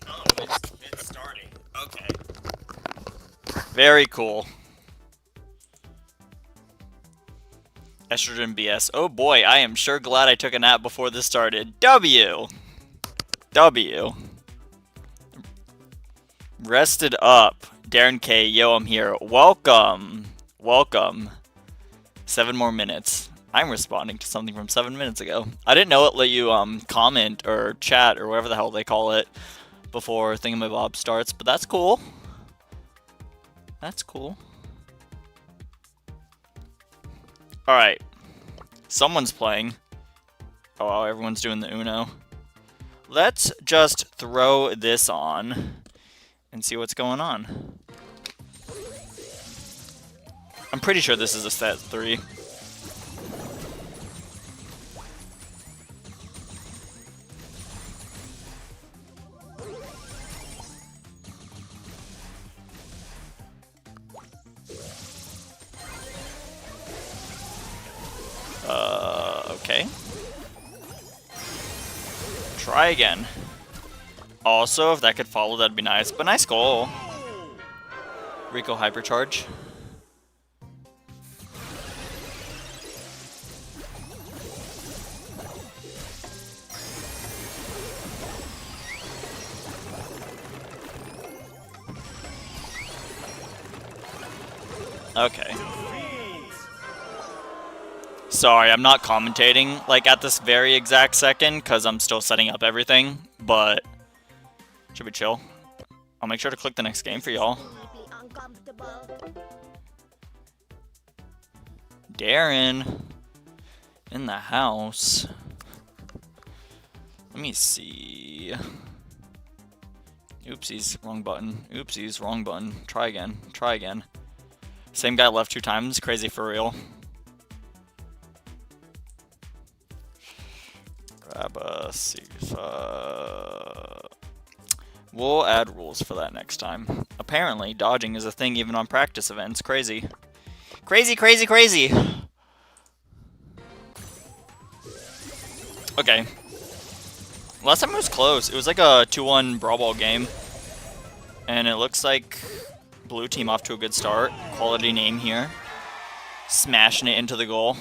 Oh, it's starting. Okay. Very cool. Estrogen BS. Oh boy, I am sure glad I took a nap before this started. W. W. Rested up. Darren K. Yo, I'm here. Welcome. Welcome. 7 more minutes. I'm responding to something from 7 minutes ago. I didn't know it let you comment or chat or whatever the hell they call it before Thingamabob starts, but that's cool. That's cool. Alright. Someone's playing. Oh, wow, everyone's doing the Uno. Let's just throw this on and see what's going on. I'm pretty sure this is a set 3. Okay. Try again. Also, if that could follow, that'd be nice. But nice goal. Rico hypercharge. Okay. Sorry, I'm not commentating like at this very exact second because I'm still setting up everything, but should be chill. I'll make sure to click the next game for y'all. Darren in the house. Let me see. Oopsies, wrong button. Oopsies, wrong button. Try again. Try again. Same guy left 2 times. Crazy for real. Grab a FIFA. We'll add rules for that next time. Apparently, dodging is a thing even on practice events. Crazy. Crazy, crazy, crazy! Okay. Last time it was close. It was like a 2-1 Brawl game. And it looks like blue team off to a good start. Quality name here. Smashing it into the goal.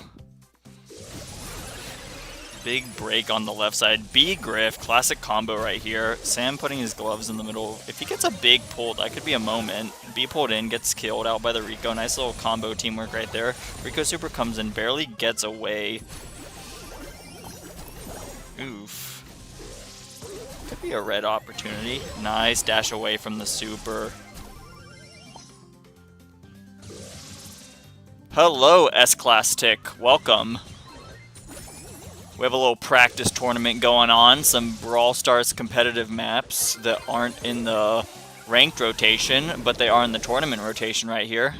Big break on the left side. B Griff, classic combo right here. Sam putting his gloves in the middle. If he gets a big pull, that could be a moment. B pulled in, gets killed out by the Rico. Nice little combo teamwork right there. Rico super comes in, barely gets away. Oof. Could be a red opportunity. Nice dash away from the super. Hello, S-Class Tick. Welcome. We have a little practice tournament going on. Some Brawl Stars competitive maps that aren't in the ranked rotation, but they are in the tournament rotation right here.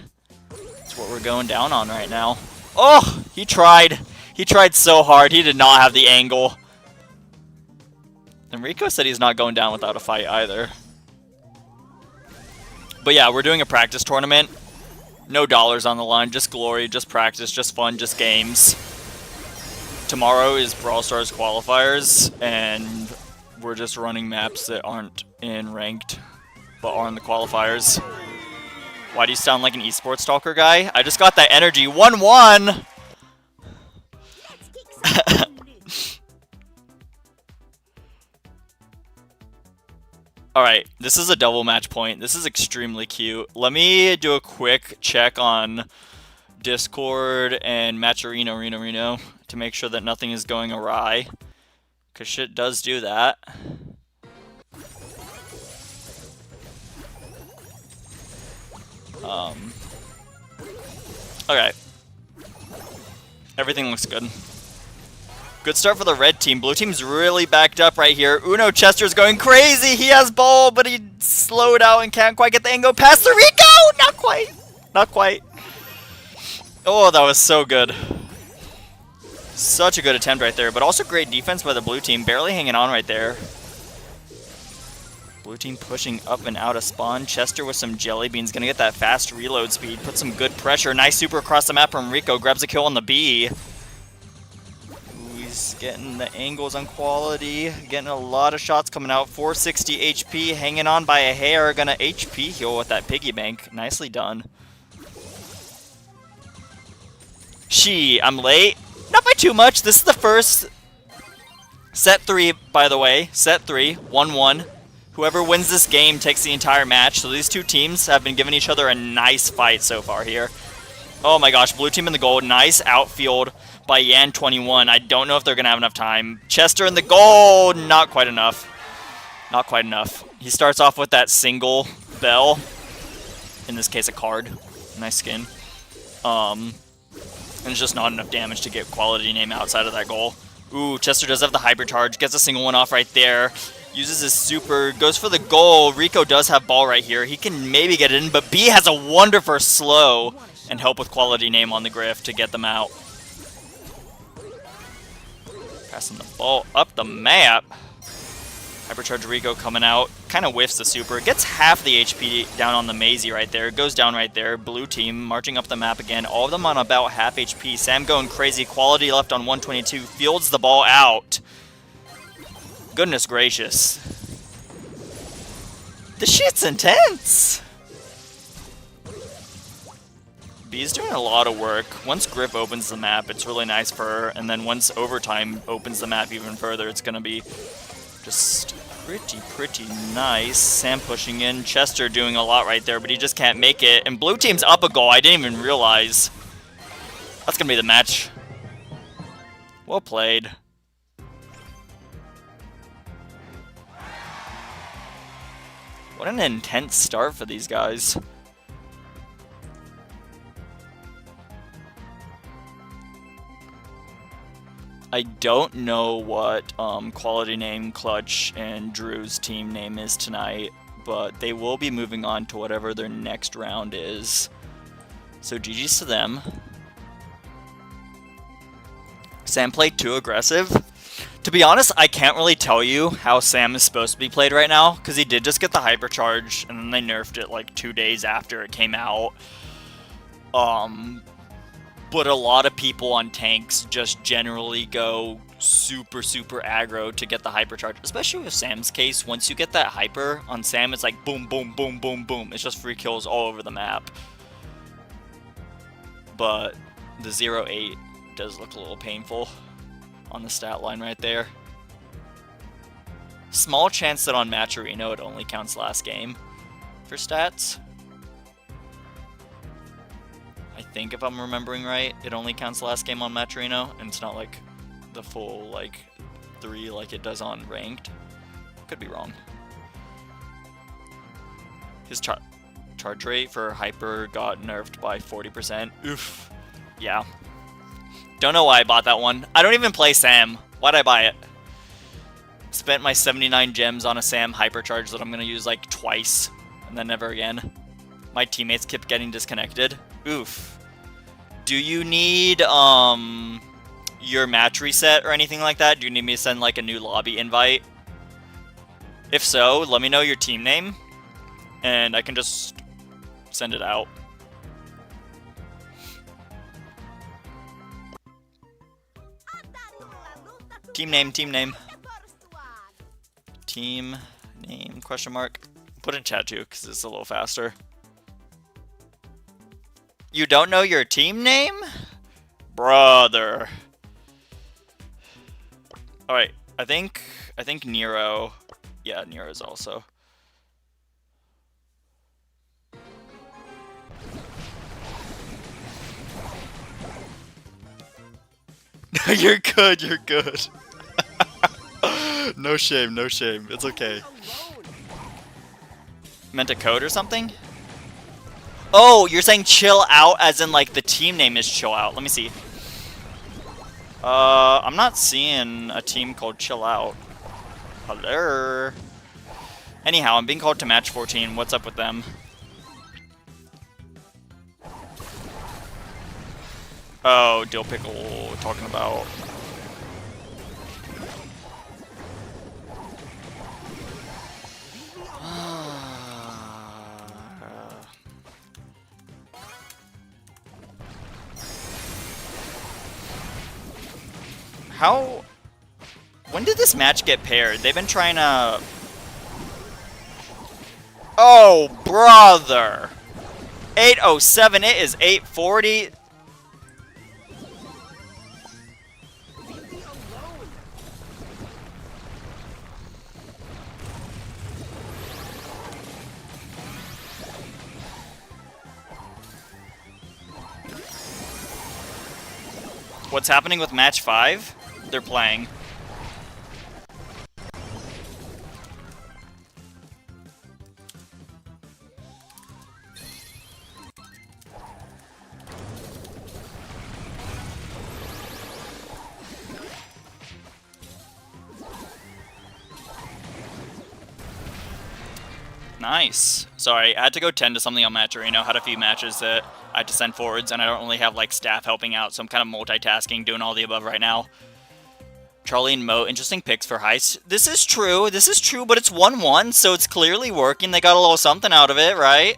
That's what we're going down on right now. Oh! He tried. He tried so hard. He did not have the angle. And Rico said he's not going down without a fight either. But yeah, we're doing a practice tournament. No dollars on the line. Just glory, just practice, just fun, just games. Tomorrow is Brawl Stars qualifiers, and we're just running maps that aren't in ranked, but are in the qualifiers. Why do you sound like an esports talker guy? I just got that energy. 1-1! Alright, this is a double match point. This is extremely cute. Let me do a quick check on Discord and Matcherino Reno to make sure that nothing is going awry, because shit does do that. Okay. Everything looks good. Good start for the red team. Blue team's really backed up right here. Uno Chester's going crazy. He has ball, but he slowed out and can't quite get the angle past the Rico. Not quite. Not quite. Oh, that was so good. Such a good attempt right there, but also great defense by the blue team. Barely hanging on right there. Blue team pushing up and out of spawn. Chester with some jelly beans. Gonna get that fast reload speed. Put some good pressure. Nice super across the map from Rico. Grabs a kill on the B. Ooh, he's Getting the angles on quality. Getting a lot of shots coming out. 460 HP. Hanging on by a hair. Gonna HP heal with that piggy bank. Nicely done. I'm late. Not by too much. This is the first set 3, by the way. Set 3. 1-1. Whoever wins this game takes the entire match. So these two teams have been giving each other a nice fight so far here. Oh my gosh. Blue team in the goal. Nice outfield by Yan21. I don't know if they're going to have enough time. Chester in the goal. Not quite enough. Not quite enough. He starts off with that single bell. In this case, a card. Nice skin. And it's just not enough damage to get quality name outside of that goal. Ooh, Chester does have the hyper charge. Gets a single one off right there. Uses his super. Goes for the goal. Rico does have ball right here. He can maybe get it in, but B has a wonderful slow and help with quality name on the griff to get them out. Passing the ball up the map. Hypercharge Rico coming out. Kind of whiffs the super. Gets half the HP down on the Maisie right there. Goes down right there. Blue team marching up the map again. All of them on about half HP. Sam going crazy. Quality left on 122. Fields the ball out. Goodness gracious. This shit's intense. B's doing a lot of work. Once Griff opens the map, it's really nice for her. And then once Overtime opens the map even further, it's going to be just pretty nice. Sam pushing in. Chester doing a lot right there, but he just can't make it. And blue team's up a goal. I didn't even realize. That's going to be the match. Well played. What an intense start for these guys. I don't know what quality name Clutch and Drew's team name is tonight, but they will be moving on to whatever their next round is. So GG's to them. Sam played too aggressive. To be honest, I can't really tell you how Sam is supposed to be played right now, because he did just get the hypercharge, and then they nerfed it like 2 days after it came out. But a lot of people on tanks just generally go super aggro to get the hypercharge. Especially with Sam's case, once you get that hyper on Sam, it's like boom, boom, boom, boom, boom. It's just free kills all over the map. But the 0-8 does look a little painful on the stat line right there. Small chance that on Matcherino it only counts last game for stats. I think if I'm remembering right, it only counts last game on Matcherino, and it's not like the full like 3 like it does on ranked. Could be wrong. His charge rate for hyper got nerfed by 40%. Oof. Yeah. Don't know why I bought that one. I don't even play Sam. Why'd I buy it? Spent my 79 gems on a Sam hypercharge that I'm gonna use like twice, and then never again. My teammates kept getting disconnected. Oof. Do you need your match reset or anything like that? Do you need me to send like a new lobby invite? If so, let me know your team name, and I can just send it out. Team name, team name. Team name, question mark. Put in chat too, because it's a little faster. You don't know your team name? Brother. Alright, I think Nero. Yeah, Nero's also. You're good, you're good. No shame, no shame. It's okay. Meant a code or something? Oh, you're saying chill out as in like the team name is chill out. Let me see. I'm not seeing a team called chill out. Hello. Anyhow, I'm being called to match 14. What's up with them? Oh, Dill Pickle talking about. How When did this match get paired? They've been trying to... Oh, brother! 8:07, it is 8:40. What's happening with match 5? They're playing. Nice. Sorry, I had to go 10 to something on Match Arena. Had a few matches that I had to send forwards, and I don't really have like staff helping out, so I'm kind of multitasking, doing all the above right now. Charlie and Mo, interesting picks for heist. This is true, but it's 1-1, so it's clearly working. They got a little something out of it, right?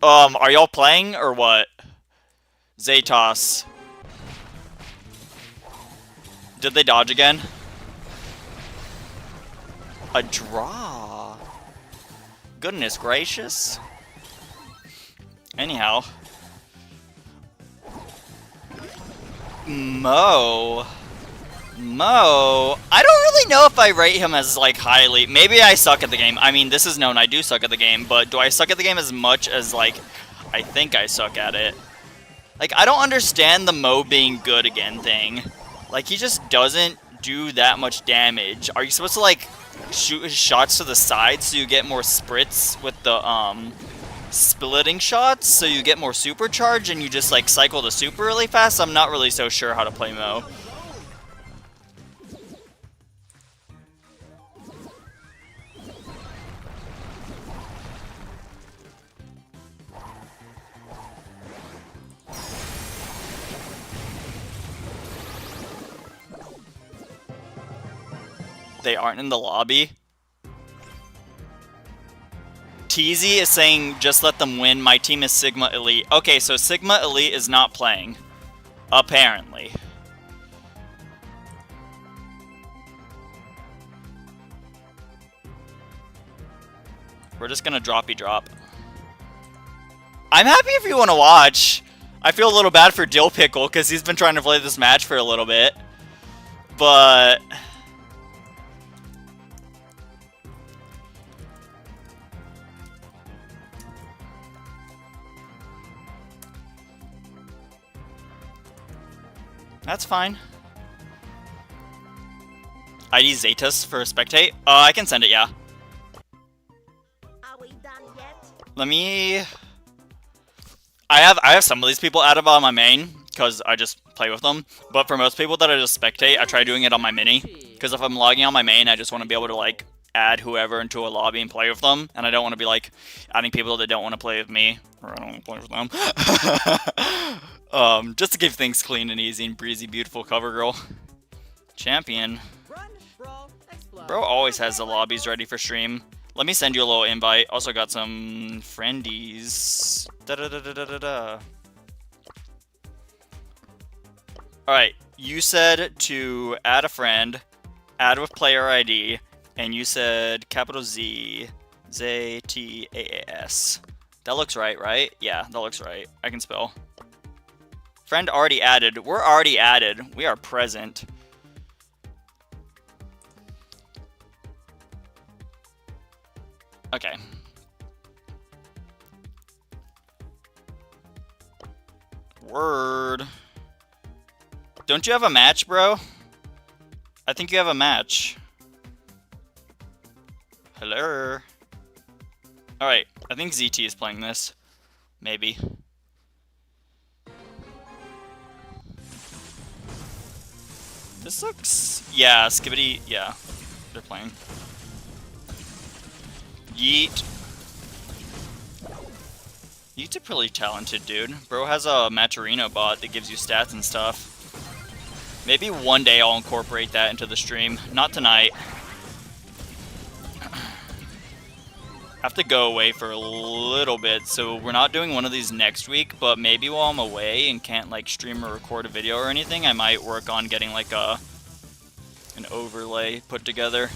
Are y'all playing or what? Zatos. Did they dodge again? A draw. Goodness gracious. Anyhow. Mo. I don't really know if I rate him as, like, highly. Maybe I suck at the game. I mean, this is known I do suck at the game, but do I suck at the game as much as, like, I think I suck at it? Like, I don't understand the Mo being good again thing. Like, he just doesn't do that much damage. Are you supposed to, like, shoot his shots to the side so you get more sprits with the, splitting shots so you get more supercharge and you just, like, cycle the super really fast? I'm not really so sure how to play Mo. They aren't in the lobby. Teasy is saying, just let them win. My team is Sigma Elite. Okay, so Sigma Elite is not playing. Apparently. We're just gonna droppy drop. I'm happy if you want to watch. I feel a little bad for Dill Pickle because he's been trying to play this match for a little bit. But... that's fine. ID Zetas for spectate? I can send it, yeah. Are we done yet? Let me... I have some of these people added on my main, because I just play with them. But for most people that I just spectate, I try doing it on my mini. Because if I'm logging on my main, I just want to be able to, like, add whoever into a lobby and play with them. And I don't want to be, like, adding people that don't want to play with me. Or I don't want to play with them. Just to keep things clean and easy and breezy, beautiful cover girl. Champion. Bro always has the lobbies ready for stream. Let me send you a little invite. Also got some friendies. Alright, you said to add a friend, add with player ID, and you said capital Z, Z-T-A-A-S. That looks right? Yeah, that looks right. I can spell. Friend already added. We're already added. We are present. Okay. Word. Don't you have a match, bro? I think you have a match. Hello? Alright, I think ZT is playing this. Maybe. This looks... yeah, Skibbity... yeah. They're playing. Yeet. Yeet's a pretty talented dude. Bro has a Maturino bot that gives you stats and stuff. Maybe one day I'll incorporate that into the stream. Not tonight. have to go away for a little bit, so we're not doing one of these next week, but maybe while I'm away and can't like stream or record a video or anything, I might work on getting like an overlay put together.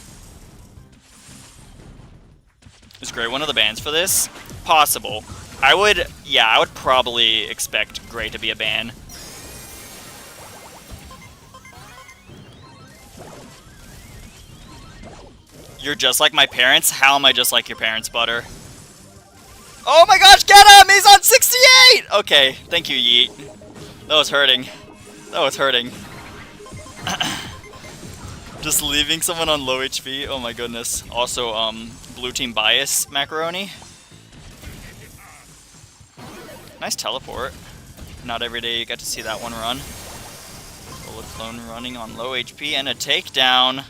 Is Gray one of the bans for this? Possible. I would probably expect Gray to be a ban. You're just like my parents? How am I just like your parents, Butter? Oh my gosh, get him! He's on 68! Okay, thank you, Yeet. That was hurting. That was hurting. Just leaving someone on low HP? Oh my goodness. Also, blue team bias macaroni. Nice teleport. Not every day you get to see that one run. Bullet clone running on low HP and a takedown.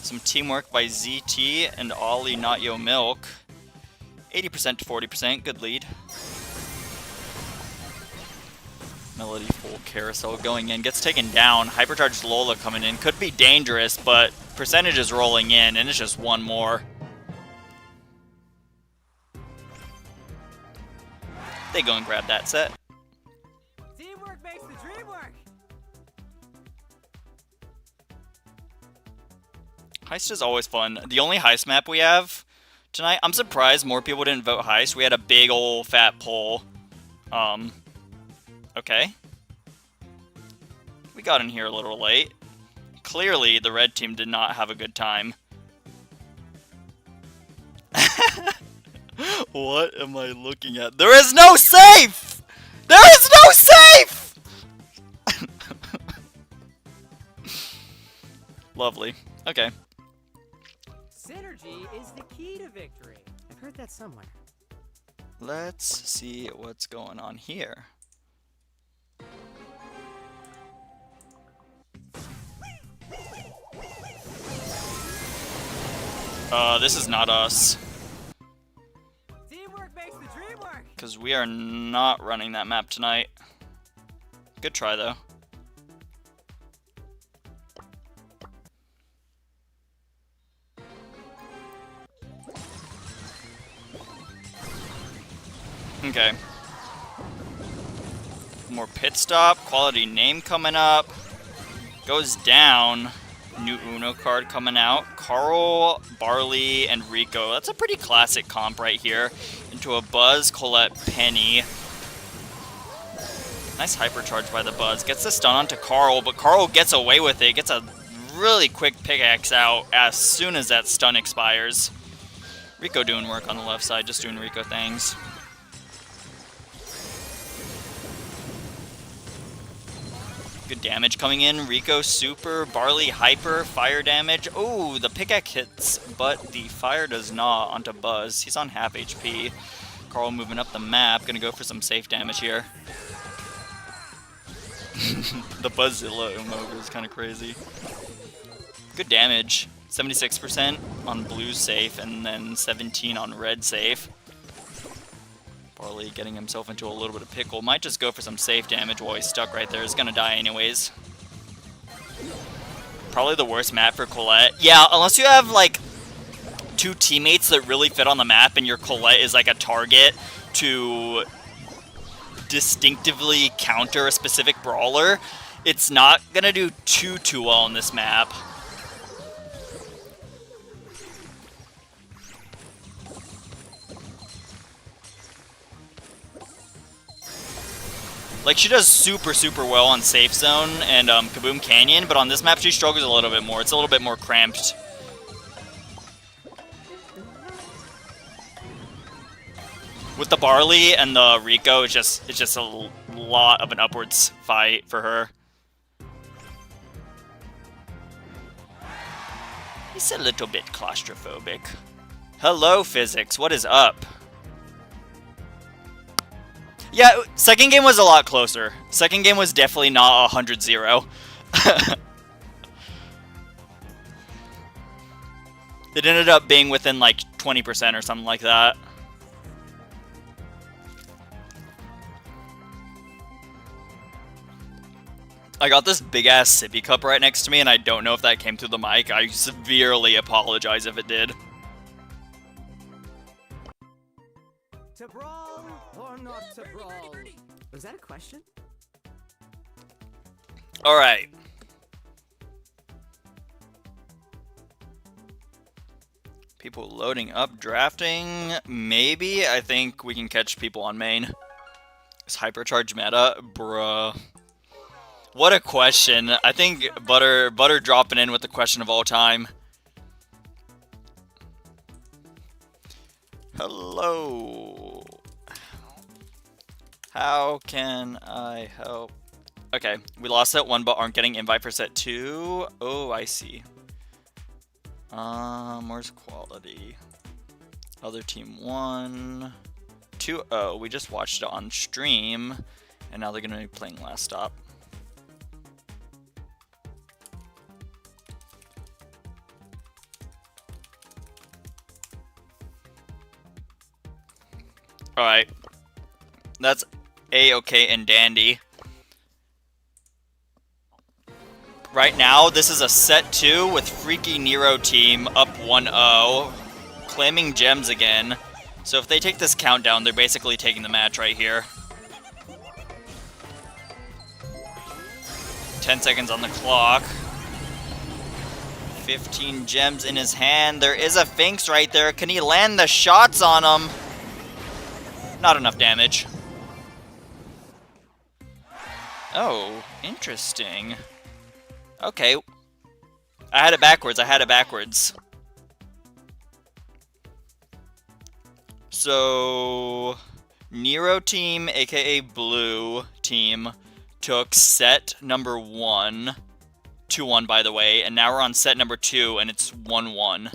Some teamwork by ZT and Ollie Not Yo Milk. 80% to 40%, good lead. Melody full carousel going in, gets taken down. Hypercharged Lola coming in, could be dangerous, but percentage is rolling in, and it's just one more. They go and grab that set. Teamwork makes the dream work. Heist is always fun. The only heist map we have tonight, I'm surprised more people didn't vote heist. We had a big old fat poll. Okay. We got in here a little late. Clearly, the red team did not have a good time. What am I looking at? There is no safe! There is no safe! Lovely. Okay. Synergy is the key to victory. I've heard that somewhere. Let's see what's going on here. This is not us. Teamwork makes the dream work. Because we are not running that map tonight. Good try, though. Okay. More pit stop. Quality name coming up. Goes down. New Uno card coming out. Carl, Barley, and Rico. That's a pretty classic comp right here. Into a Buzz, Colette, Penny. Nice hypercharge by the Buzz. Gets the stun onto Carl, but Carl gets away with it. Gets a really quick pickaxe out as soon as that stun expires. Rico doing work on the left side, just doing Rico things. Good damage coming in. Rico super, Barley hyper, fire damage. Oh, the pickaxe hits, but the fire does not onto Buzz. He's on half HP. Carl moving up the map. Gonna go for some safe damage here. The Buzzilla emote is kind of crazy. Good damage. 76% on blue safe, and then 17 on red safe. Barley getting himself into a little bit of pickle. Might just go for some safe damage while he's stuck right there. He's gonna die anyways. Probably the worst map for Colette. Yeah, unless you have like two teammates that really fit on the map and your Colette is like a target to distinctively counter a specific brawler, it's not gonna do too well on this map. Like, she does super well on Safe Zone and Kaboom Canyon, but on this map she struggles a little bit more. It's a little bit more cramped. With the Barley and the Rico, it's just a lot of an upwards fight for her. He's a little bit claustrophobic. Hello, Physics. What is up? Yeah, second game was a lot closer. Second game was definitely not 100-0. It ended up being within like 20% or something like that. I got this big-ass sippy cup right next to me, and I don't know if that came through the mic. I severely apologize if it did. to Brawl. Was that a question? Alright. People loading up, drafting. Maybe. I think we can catch people on main. Is hypercharge meta? Bruh. What a question. I think Butter dropping in with the question of all time. Hello. How can I help? Okay, we lost set 1 but aren't getting invite for set 2. Oh, I see. Where's quality? Other team 1. 2. Oh, we just watched it on stream, and now they're gonna be playing last stop. Alright. That's A-okay and dandy. Right now, this is a set 2 with Freaky Nero team up 1-0. Claiming gems again. So if they take this countdown, they're basically taking the match right here. 10 seconds on the clock. 15 gems in his hand. There is a Finks right there. Can he land the shots on him? Not enough damage. Oh, interesting. Okay. I had it backwards. So, Nero team, aka Blue team, took set number 1. 2-1, by the way. And now we're on set number 2, and it's 1-1.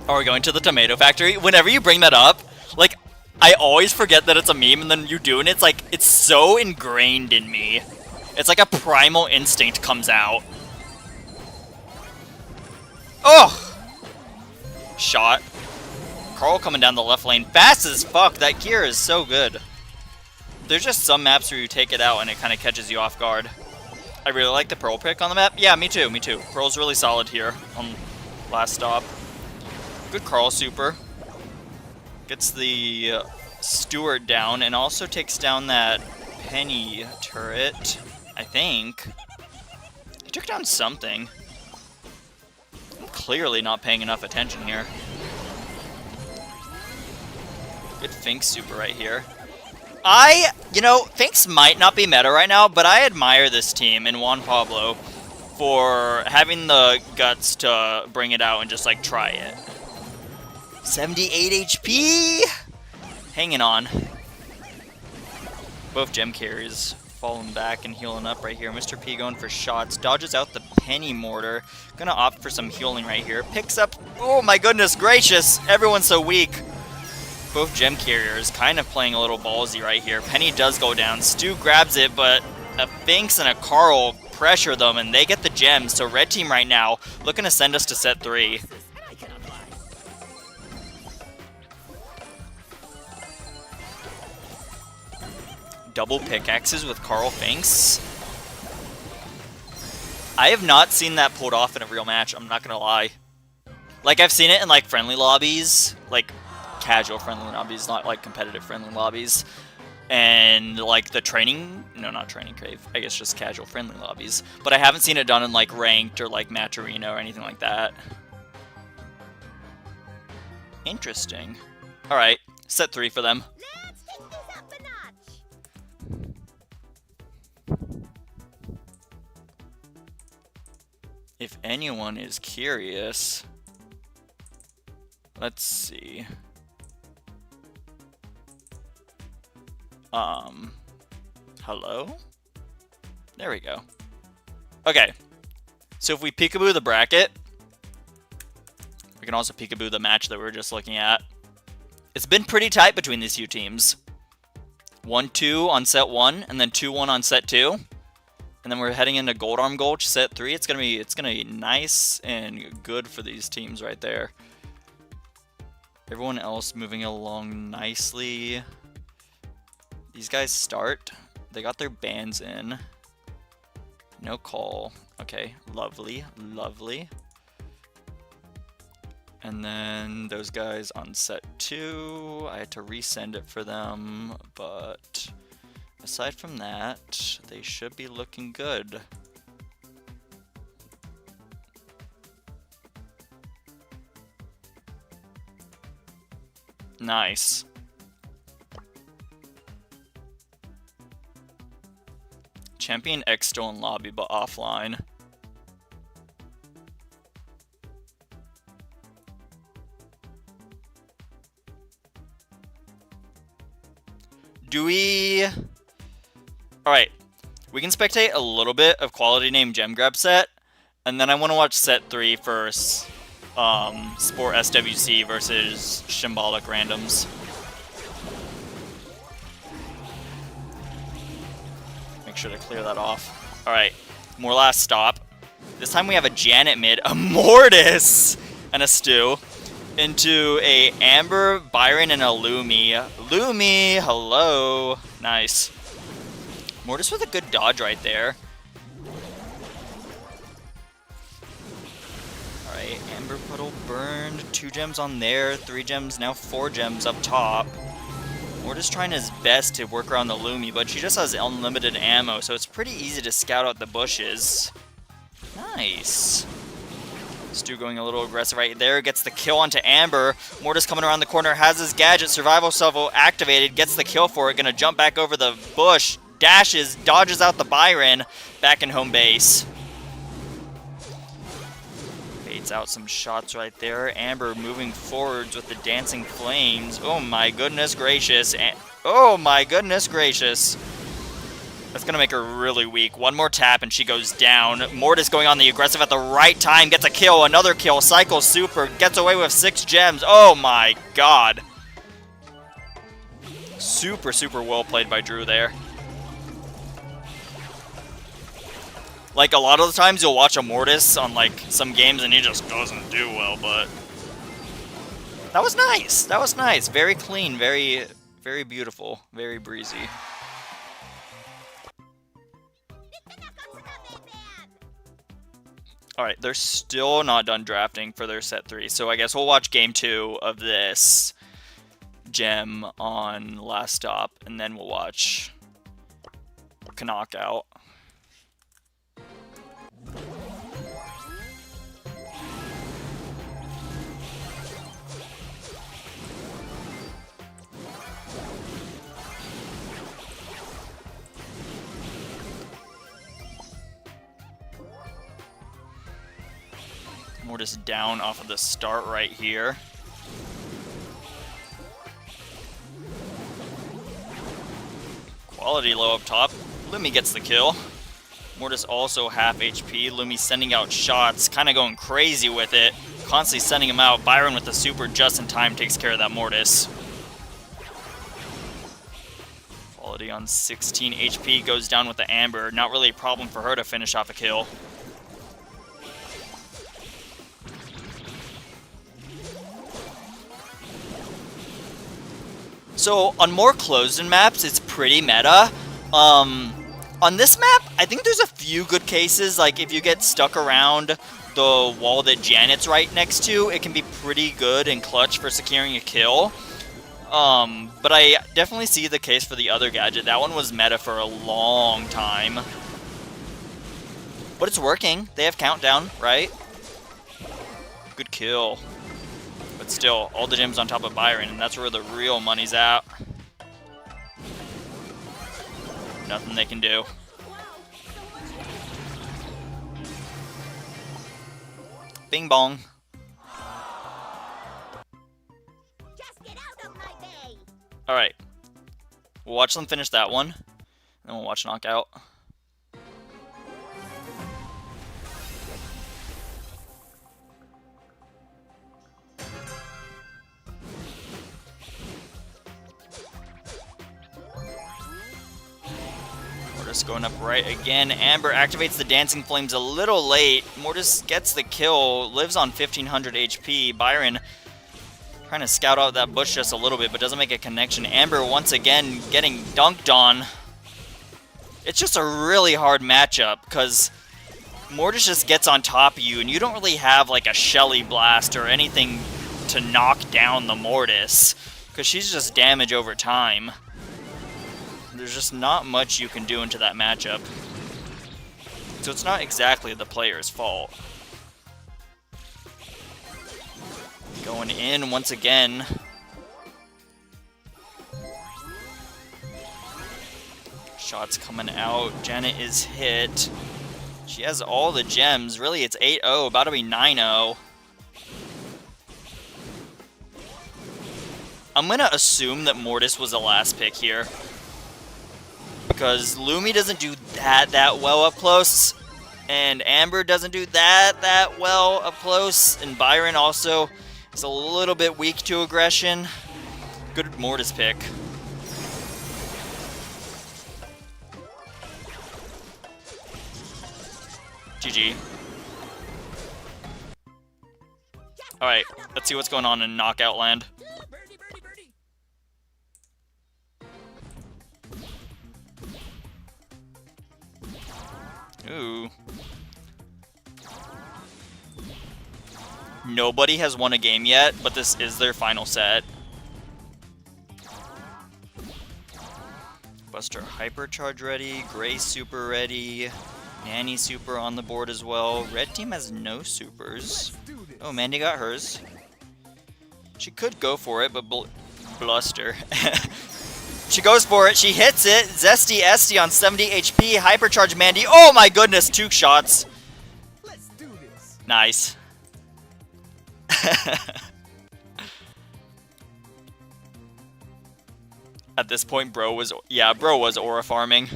Are we going to the tomato factory? Whenever you bring that up, like, I always forget that it's a meme, and then you do, and it's like, it's so ingrained in me. It's like a primal instinct comes out. Oh! Shot. Carl coming down the left lane. Fast as fuck. That gear is so good. There's just some maps where you take it out and it kind of catches you off guard. I really like the Pearl pick on the map. Yeah, me too. Pearl's really solid here on last stop. Good Carl super. Gets the Stewart down and also takes down that Penny turret, I think. He took down something. I'm clearly not paying enough attention here. Good Finks super right here. You know, Finks might not be meta right now, but I admire this team and Juan Pablo for having the guts to bring it out and just, like, try it. 78 HP! Hanging on. Both gem carriers falling back and healing up right here. Mr. P going for shots. Dodges out the Penny Mortar. Gonna opt for some healing right here. Picks up... Oh my goodness gracious! Everyone's so weak. Both gem carriers kind of playing a little ballsy right here. Penny does go down. Stu grabs it, but a Finks and a Carl pressure them, and they get the gems. So red team right now looking to send us to set 3. Double pickaxes with Carl Finks. I have not seen that pulled off in a real match, I'm not gonna lie. Like, I've seen it in, like, friendly lobbies. Like, casual friendly lobbies, not, like, competitive friendly lobbies. And, like, the training... No, not training crave. I guess just casual friendly lobbies. But I haven't seen it done in, like, ranked or, like, match arena or anything like that. Interesting. Alright, set 3 for them. Let's take this up a notch. If anyone is curious, let's see. Hello? There we go. Okay. So if we peekaboo the bracket, we can also peekaboo the match that we were just looking at. It's been pretty tight between these two teams. 1-2 on set 1, and then 2-1 on set 2. And then we're heading into Gold Arm Gulch set 3. It's gonna be nice and good for these teams right there. Everyone else moving along nicely. These guys start. They got their bands in. No call. Okay, lovely, lovely. And then those guys on set 2, I had to resend it for them, but aside from that, they should be looking good. Nice. Champion X still in lobby, but offline. Do we... Alright, we can spectate a little bit of quality name gem grab set, and then I want to watch set 3 for Sport SWC versus Shambolic randoms. Make sure to clear that off. Alright, more last stop. This time we have a Janet mid, a Mortis, and a Stu. Into a Amber, Byron, and a Lumi. Lumi, hello. Nice. Mortis with a good dodge right there. Alright, Amber Puddle burned. 2 gems on there, 3 gems, now 4 gems up top. Mortis trying his best to work around the Lumi, but she just has unlimited ammo, so it's pretty easy to scout out the bushes. Nice. Stu going a little aggressive right there, gets the kill onto Amber. Mortis coming around the corner, has his gadget, survival salvo activated, gets the kill for it, gonna jump back over the bush, dashes, dodges out the Byron, back in home base. Baits out some shots right there. Amber moving forwards with the dancing flames. Oh my goodness gracious. Oh my goodness gracious. That's going to make her really weak. One more tap and she goes down. Mortis going on the aggressive at the right time. Gets a kill. Another kill. Cycles super. Gets away with 6 gems. Oh my god. Super, super well played by Drew there. Like, a lot of the times you'll watch a Mortis on, like, some games and he just doesn't do well, but... That was nice. That was nice. Very clean. Very, very beautiful. Very breezy. Alright, they're still not done drafting for their set 3, so I guess we'll watch game 2 of this gem on last stop, and then we'll watch knockout. Mortis down off of the start right here. Quality low up top. Lumi gets the kill. Mortis also half HP. Lumi sending out shots, kind of going crazy with it. Constantly sending him out. Byron with the super just in time takes care of that Mortis. Quality on 16 HP goes down with the Amber. Not really a problem for her to finish off a kill. So, on more closed-in maps, it's pretty meta. On this map, I think there's a few good cases. Like, if you get stuck around the wall that Janet's right next to, it can be pretty good and clutch for securing a kill. But I definitely see the case for the other gadget. That one was meta for a long time. But it's working. They have countdown, right? Good kill. But still, all the gems on top of Byron, and that's where the real money's at. Nothing they can do. Bing bong. Just get out of my way. Alright. We'll watch them finish that one. Then we'll watch knockout. Mortis going up right again. Amber activates the Dancing Flames a little late. Mortis gets the kill, lives on 1500 HP. Byron trying to scout out that bush just a little bit, but doesn't make a connection. Amber once again getting dunked on. It's just a really hard matchup because Mortis just gets on top of you, and you don't really have like a Shelly Blast or anything to knock down the Mortis, because she's just damage over time. There's just not much you can do into that matchup. So it's not exactly the player's fault. Going in once again. Shots coming out. Janet is hit. She has all the gems. Really, it's 8-0, about to be 9-0. I'm going to assume that Mortis was the last pick here. Because Lumi doesn't do that well up close. And Amber doesn't do that well up close. And Byron also is a little bit weak to aggression. Good Mortis pick. GG. Alright, let's see what's going on in Knockout Land. Ooh. Nobody has won a game yet, but this is their final set. Buster Hypercharge ready, Gray Super ready, Nanny Super on the board as well. Red team has no supers. Oh, Mandy got hers. She could go for it, but bluster. She goes for it. She hits it. Zesty Esty on 70 HP. Hypercharge Mandy. Oh my goodness, 2 shots. Let's do this. Nice. At this point, bro was aura farming.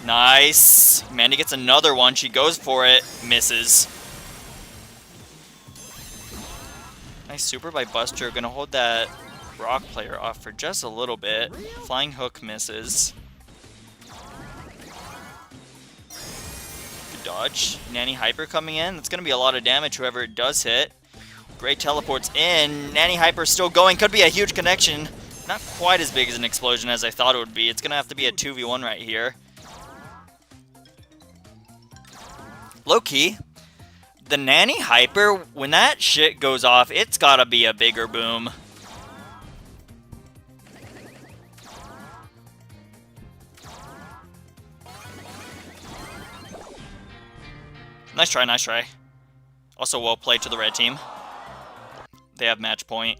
Nice. Mandy gets another one. She goes for it. Misses. Nice super by Buster. Gonna hold that rock player off for just a little bit. Flying hook misses. Good dodge. Nanny Hyper coming in. That's gonna be a lot of damage whoever it does hit. Gray teleports in. Nanny Hyper still going. Could be a huge connection. Not quite as big as an explosion as I thought it would be. It's gonna have to be a 2v1 right here. Low-key, the Nanny Hyper, when that shit goes off, it's gotta be a bigger boom. Nice try, nice try. Also well played to the red team. They have match point.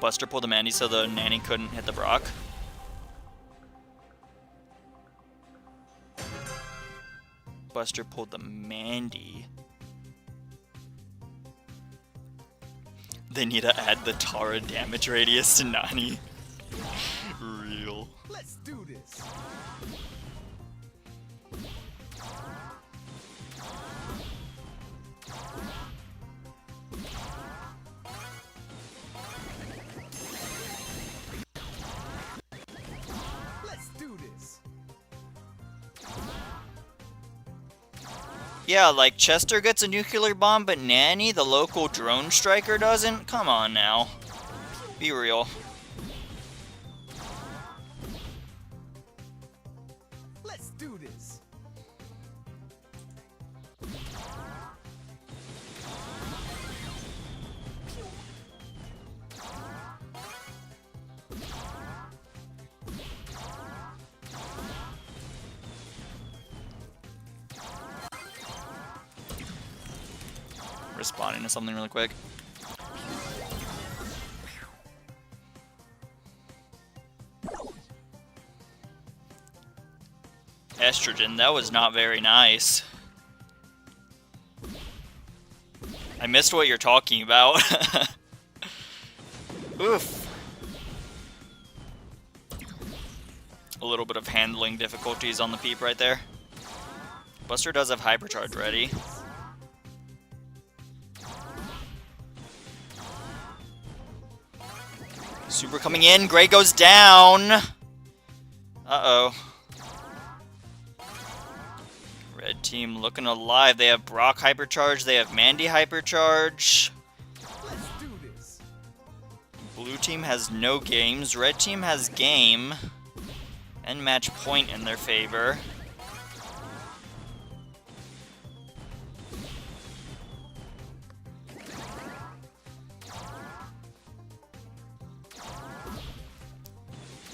Buster pulled the Mandy so the Nanny couldn't hit the Brock. Buster pulled the Mandy. They need to add the Tara damage radius to Nani. Real. Let's do this. Let's do this. Yeah, like Chester gets a nuclear bomb, but Nanny, the local drone striker, doesn't? Come on now. Be real. Let's do this. Responding to something really quick. Estrogen, that was not very nice. I missed what you're talking about. Oof. A little bit of handling difficulties on the peep right there. Buster does have Hypercharge ready. Super coming in. Gray goes down. Uh-oh. Red team looking alive. They have Brock Hypercharge. They have Mandy Hypercharge. Let's do this. Blue team has no games. Red team has game and match point in their favor.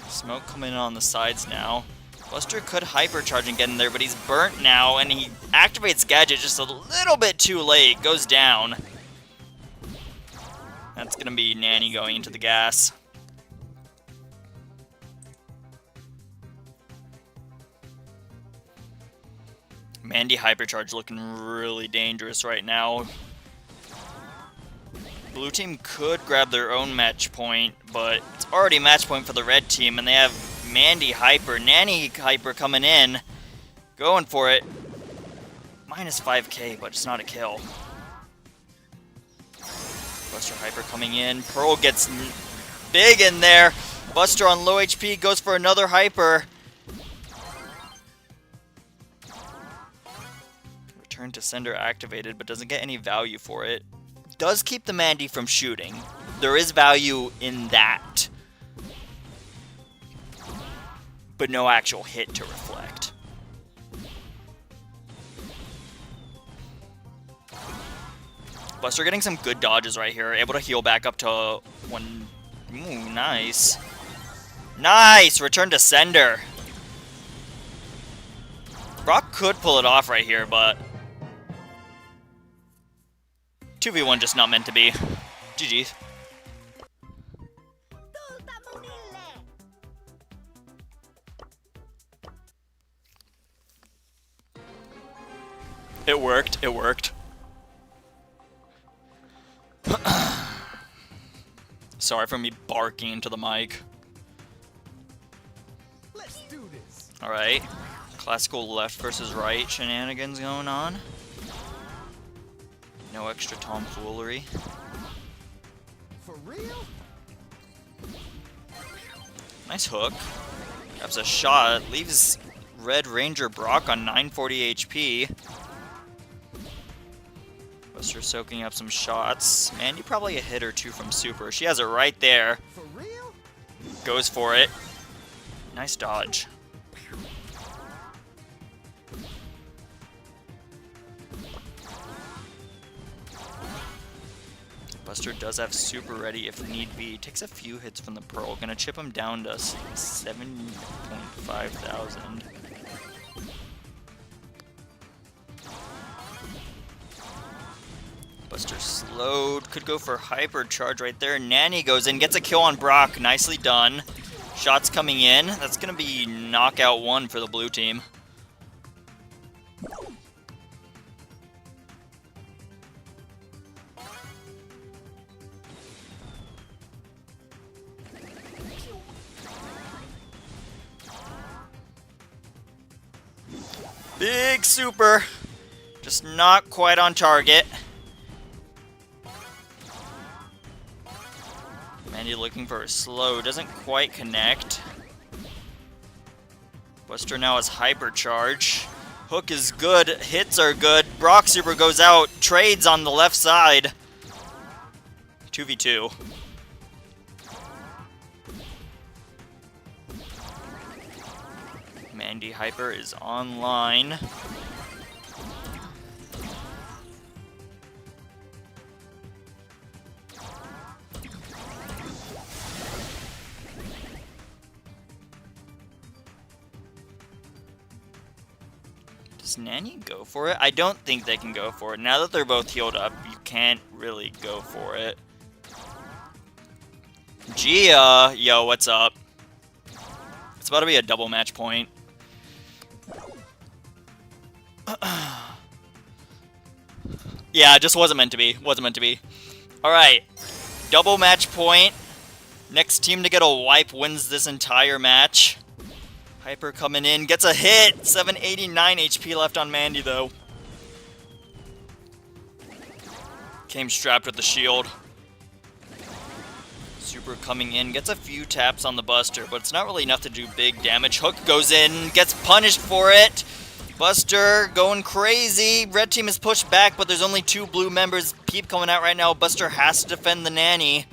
Smoke coming in on the sides now. Buster could hypercharge and get in there, but he's burnt now, and he activates Gadget just a little bit too late. Goes down. That's going to be Nanny going into the gas. Mandy hypercharge looking really dangerous right now. Blue team could grab their own match point, but it's already match point for the red team, and they have Mandy hyper, Nanny hyper coming in, going for it. Minus 5k, but it's not a kill. Buster hyper coming in. Pearl gets big in there. Buster on low HP goes for another hyper. Return to sender activated, but doesn't get any value for it. Does keep the Mandy from shooting. There is value in that. But no actual hit to reflect. Buster getting some good dodges right here. Able to heal back up to one. Ooh, nice. Nice! Return to sender. Brock could pull it off right here, but 2v1 just not meant to be. GG. It worked. It worked. Sorry for me barking into the mic. Let's do this. Alright. Classical left versus right shenanigans going on. No extra tomfoolery. For real? Nice hook. Grabs a shot. Leaves Red Ranger Brock on 940 HP. Buster soaking up some shots. Mandy probably a hit or two from Super. She has it right there. For real? Goes for it. Nice dodge. Buster does have Super ready if need be. Takes a few hits from the Pearl. Gonna chip him down to 7.5 thousand. Buster slowed. Could go for hyper charge right there. Nanny goes in, gets a kill on Brock. Nicely done. Shots coming in. That's gonna be knockout 1 for the blue team. Big Super. Just not quite on target. Mandy looking for a slow. Doesn't quite connect. Buster now has hyper charge. Hook is good. Hits are good. Brock Super goes out. Trades on the left side. 2v2. Mandy hyper is online. Does Nanny go for it? I don't think they can go for it. Now that they're both healed up, you can't really go for it. Gia! Yo, what's up? It's about to be a double match point. Yeah, it just wasn't meant to be. Wasn't meant to be. Alright. Double match point. Next team to get a wipe wins this entire match. Hyper coming in. Gets a hit. 789 HP left on Mandy, though. Came strapped with the shield. Super coming in. Gets a few taps on the Buster, but it's not really enough to do big damage. Hook goes in. Gets punished for it. Buster going crazy. Red team is pushed back, but there's only 2 blue members. Peep coming out right now. Buster has to defend the Nanny.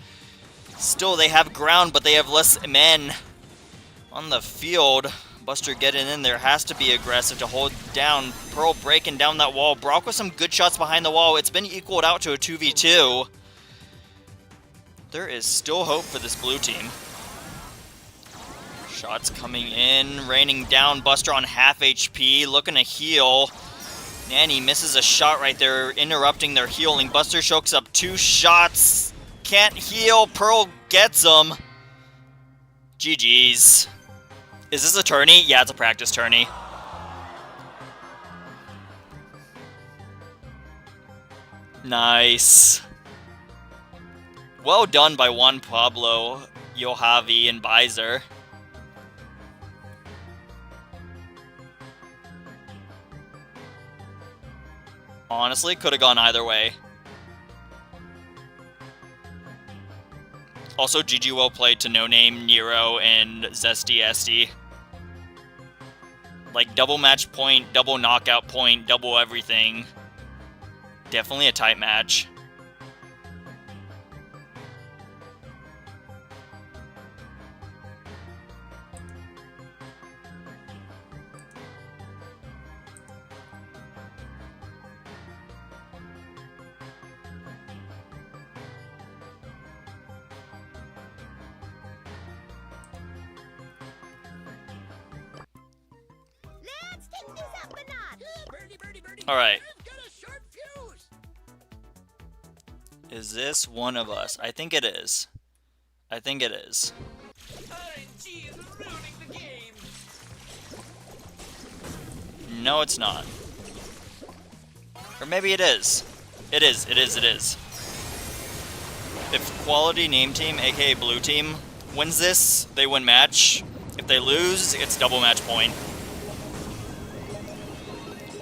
Still, they have ground, but they have less men on the field. Buster getting in there, has to be aggressive to hold down. Pearl breaking down that wall. Brock with some good shots behind the wall. It's been equaled out to a 2v2. There is still hope for this blue team. Shots coming in, raining down. Buster on half HP, looking to heal. Nanny misses a shot right there, interrupting their healing. Buster chokes up 2 shots. Can't heal. Pearl gets him. GG's. Is this a tourney? Yeah, it's a practice tourney. Nice. Well done by Juan Pablo, Yohavi, and Bizer. Honestly, could have gone either way. Also, GG well played to No Name, Nero, and Zesty Esty. Like, double match point, double knockout point, double everything. Definitely a tight match. Let's take this up a notch. Birdie, birdie, birdie. Alright. I've got a sharp fuse. Is this one of us? I think it is. I think it is. RNG is ruining the game. No, it's not. Or maybe it is. It is, it is, it is. If Quality Name Team, aka Blue Team, wins this, they win match. If they lose, it's double match point.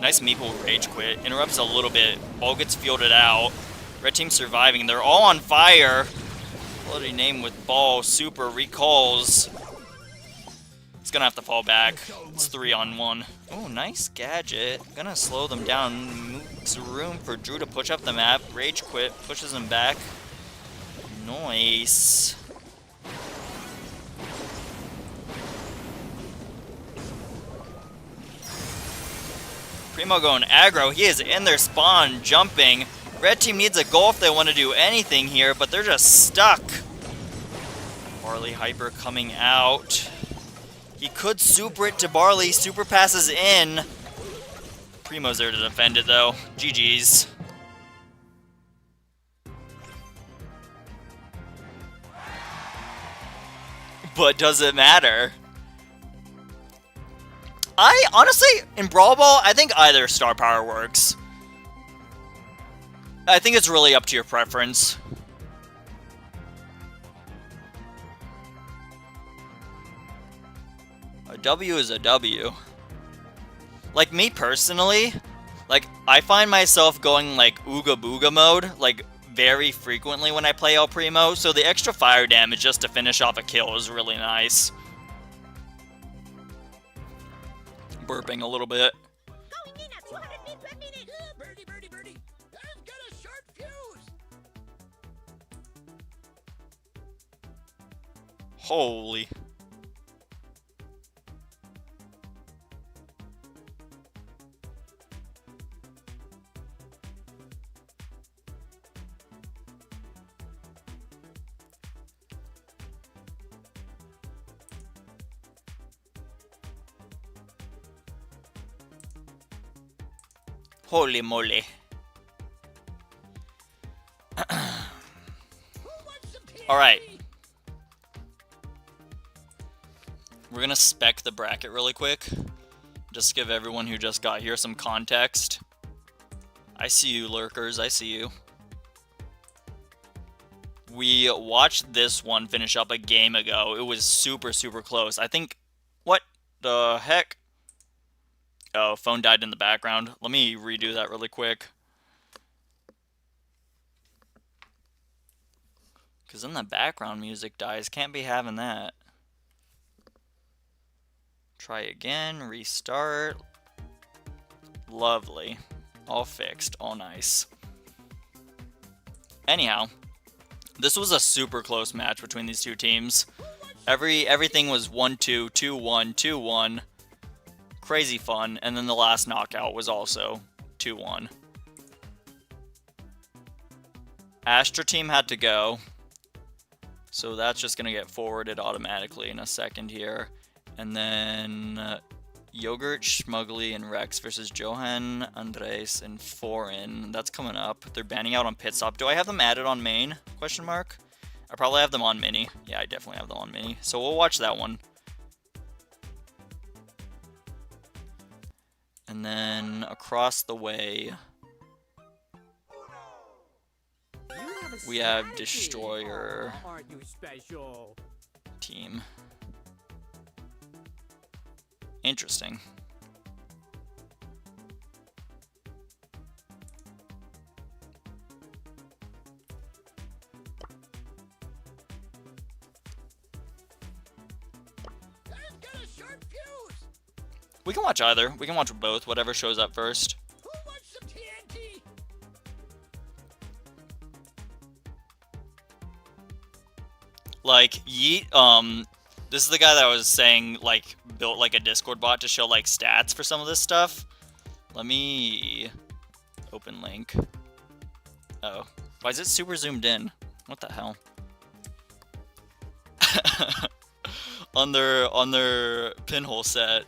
Nice Meeple rage quit. Interrupts a little bit. Ball gets fielded out. Red team surviving. They're all on fire. Quality name with ball. Super recalls. It's gonna have to fall back. It's 3-on-1. Oh, nice gadget. Gonna slow them down. Moves room for Drew to push up the map. Rage quit. Pushes him back. Nice. Primo going aggro. He is in their spawn, jumping. Red team needs a goal if they want to do anything here, but they're just stuck. Barley Hyper coming out. He could super it to Barley. Super passes in. Primo's there to defend it, though. GG's. But does it matter? I, honestly, in Brawl Ball, I think either star power works. I think it's really up to your preference. A W is a W. Like, me personally, like, I find myself going, like, Ooga Booga mode, like, very frequently when I play El Primo, so the extra fire damage just to finish off a kill is really nice. Burping a little bit. Going in at 200 feet per minute. Birdie, birdie, birdie. I've got a sharp fuse. Holy. Holy moly. Alright. We're gonna spec the bracket really quick. Just give everyone who just got here some context. I see you, lurkers. I see you. We watched this one finish up a game ago. It was super, super close. I think... What the heck? Oh, phone died in the background. Let me redo that really quick. Because then the background music dies. Can't be having that. Try again. Restart. Lovely. All fixed. All nice. Anyhow. This was a super close match between these two teams. Everything was 1-2, 2-1, 2-1. Crazy fun. And then the last knockout was also 2-1. Astra team had to go. So that's just going to get forwarded automatically in a second here. And then Yogurt, Schmuggly, and Rex versus Johan, Andres, and Foreign. That's coming up. They're banning out on pit stop. Do I have them added on main? Question mark. I probably have them on mini. Yeah, I definitely have them on mini. So we'll watch that one. And then across the way, we have Destroyer Aren't you special? team. Interesting. I've got a sharp fuse. We can watch either. We can watch both, whatever shows up first. Who wants some TNT? Like, Yeet, this is the guy that I was saying, like, built, like, a Discord bot to show, like, stats for some of this stuff. Let me open link. Oh. Why is it super zoomed in? What the hell? on their pinhole set.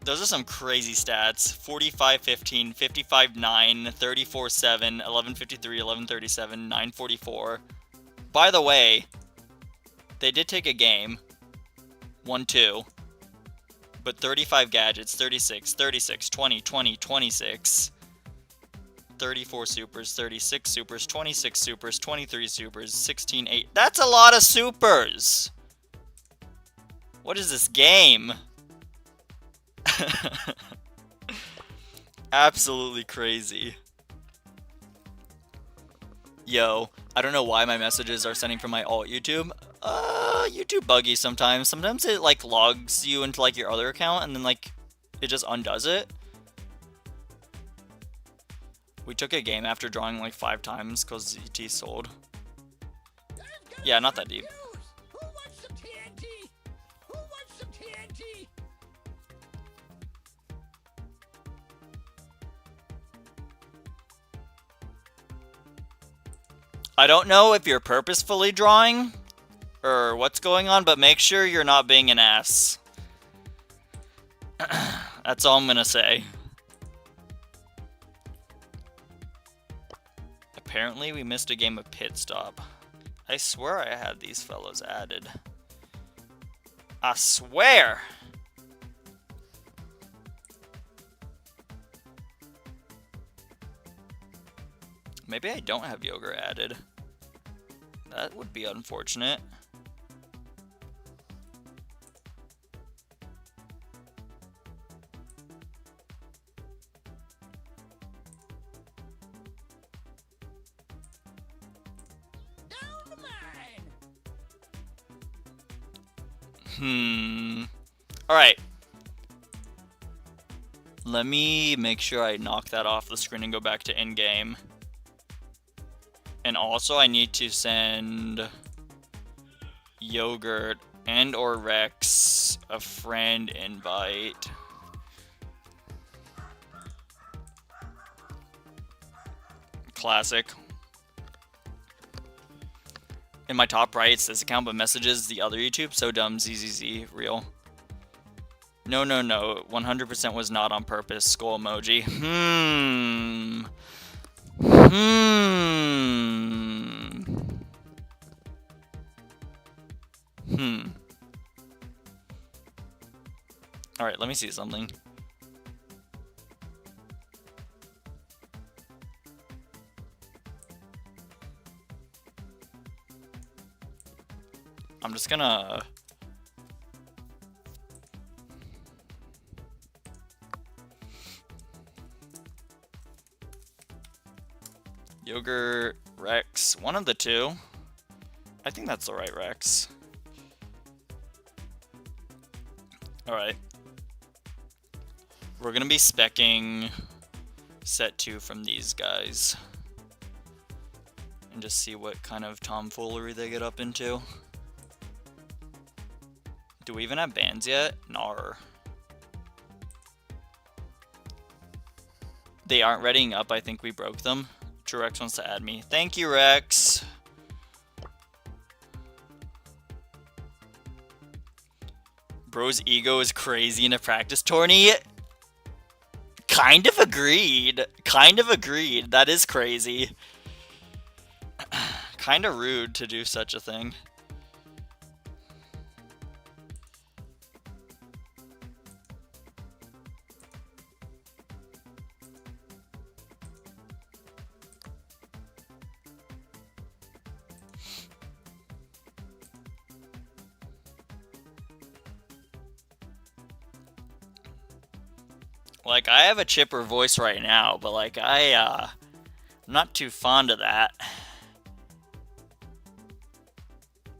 Those are some crazy stats. 45-15, 55-9, 34-7, 11-53, 11-37, 9-44. By the way, they did take a game. 1-2. But 35 gadgets, 36, 36, 20, 20, 26. 34 supers, 36 supers, 26 supers, 23 supers, 16, 8. That's a lot of supers! What is this game? Absolutely crazy. Yo, I don't know why my messages are sending from my alt YouTube. YouTube buggy sometimes. Sometimes it like logs you into like your other account and then like it just undoes it. We took a game after drawing like 5 times because ZT sold. Yeah, not that deep. Who wants some TNT? Who wants some TNT? I don't know if you're purposefully drawing or what's going on, but make sure you're not being an ass. That's all I'm gonna say. Apparently we missed a game of Pit Stop. I swear I had these fellows added. I swear! Maybe I don't have Yogurt added. That would be unfortunate. Down the mine. Alright. Let me make sure I knock that off the screen and go back to in-game. And also I need to send Yogurt and or Rex a friend invite. Classic. In my top right, it's this account, but messages the other YouTube. So dumb, ZZZ, real. No, 100% was not on purpose. Skull emoji. Alright, let me see something. I'm just gonna... Yogurt, Rex, one of the two. I think that's the right Rex. Alright. We're gonna be speccing set 2 from these guys. and just see what kind of tomfoolery they get up into. Do we even have bans yet? Nar. They aren't readying up. I think we broke them. True Rex wants to add me. Thank you, Rex. Bro's ego is crazy in a practice tourney. Kind of agreed. Kind of agreed. That is crazy. Kind of rude to do such a thing. Like, I have a chipper voice right now, but like, I'm not too fond of that.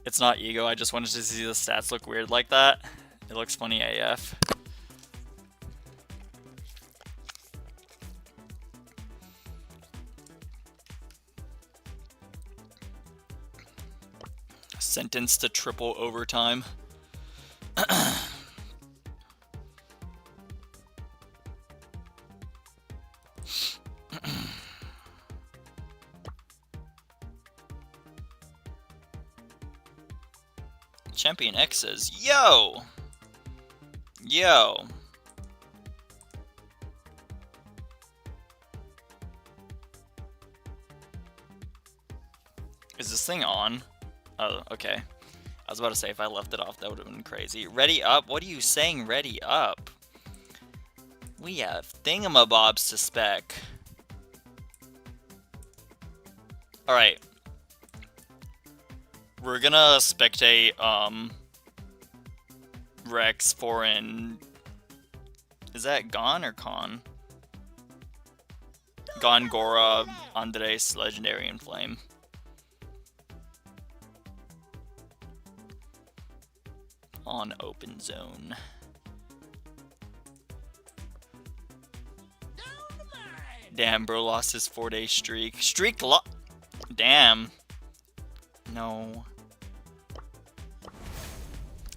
It's not ego, I just wanted to see the stats look weird like that. It looks funny AF. Sentenced to triple overtime. Champion X says, yo! Yo! Is this thing on? Oh, okay. I was about to say, if I left it off, that would have been crazy. Ready up? What are you saying, ready up? We have thingamabobs to spec. Alright. We're gonna spectate, Rex for an... Is that Gon or Con? Gon, Gora, Andres, Legendary, and Flame. On open zone. Damn, bro lost his 4-day streak. Damn. No.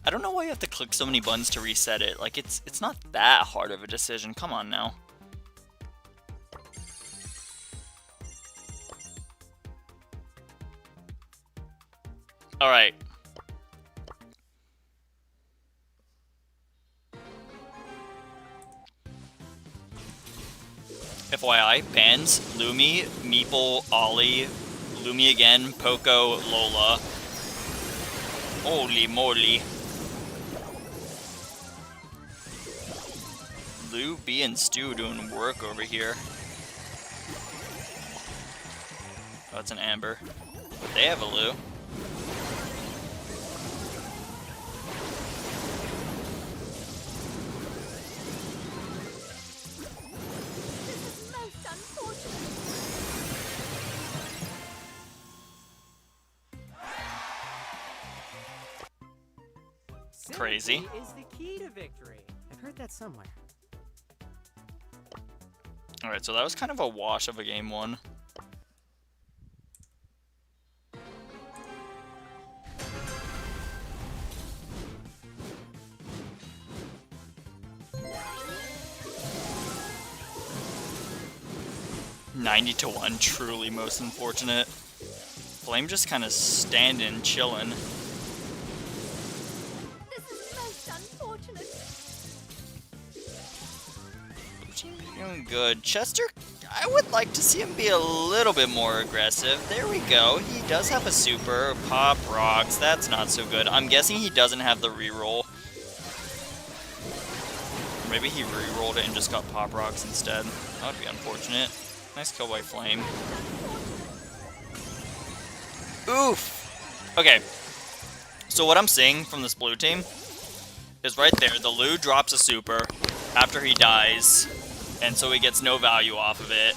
I don't know why you have to click so many buttons to reset it. Like, it's not that hard of a decision. Come on now. Alright. FYI, bans, Lumi, Meeple, Ollie, Lumi again, Poco, Lola. Holy moly. Lou, B, and Stu doing work over here. Oh, it's an Amber. But they have a Lou. Crazy. Is the key to victory. I've heard that somewhere. Alright, so that was kind of a wash of a game one. $90-1, truly most unfortunate. Flame just kind of standing, chilling. Doing good. Chester, I would like to see him be a little bit more aggressive. There we go. He does have a super. Pop rocks. That's not so good. I'm guessing he doesn't have the reroll. Or maybe he rerolled it and just got pop rocks instead. That would be unfortunate. Nice kill by Flame. Oof. Okay. So what I'm seeing from this blue team is right there. The Lou drops a super after he dies. And so he gets no value off of it.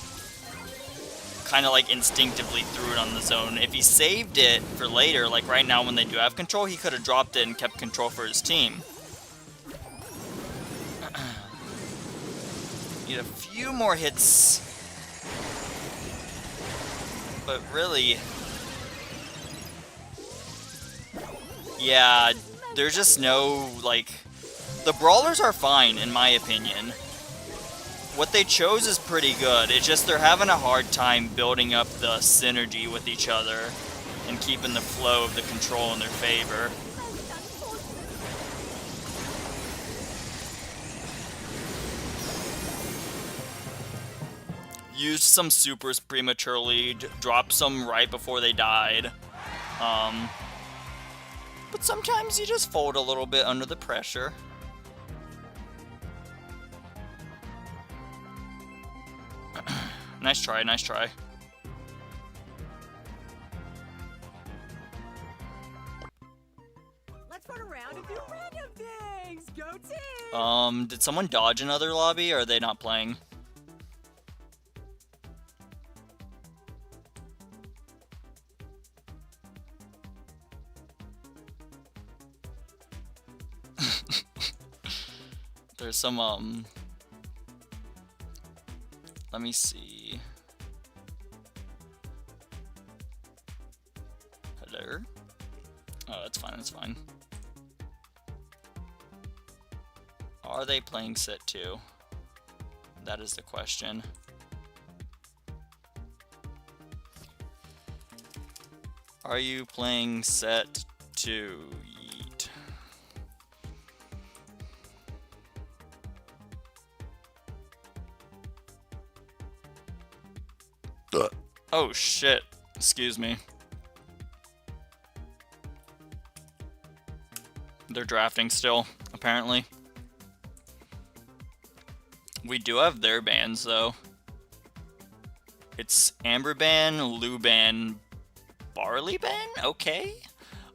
Kind of like instinctively threw it on the zone. If he saved it for later, like right now when they do have control, he could have dropped it and kept control for his team. Need a few more hits. But really, Yeah, there's just no, like... The brawlers are fine, in my opinion. What they chose is pretty good. It's just they're having a hard time building up the synergy with each other and keeping the flow of the control in their favor. Used some supers prematurely, dropped some right before they died. But sometimes you just fold a little bit under the pressure. Nice try, nice try. Let's run around and do random things. Go team. Did someone dodge another lobby, or are they not playing? There's some, let me see. Hello? Oh, that's fine, that's fine. Are they playing set 2? That is the question. Are you playing set 2? Yeet. Oh shit. Excuse me. They're drafting still, apparently. We do have their bans though. It's Amber ban, Lou ban, Barley ban? Okay.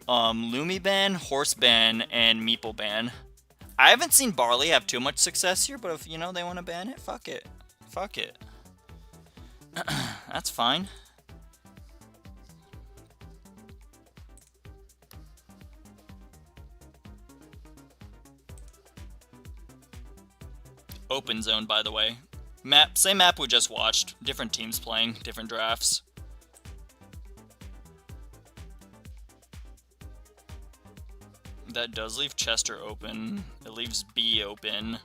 Lumi ban, Horse ban, and Meeple ban. I haven't seen Barley have too much success here, but if, you know, they want to ban it, fuck it. Fuck it. That's fine. Open zone, by the way. Map, same map we just watched. Different teams playing, different drafts. That does leave Chester open. It leaves B open.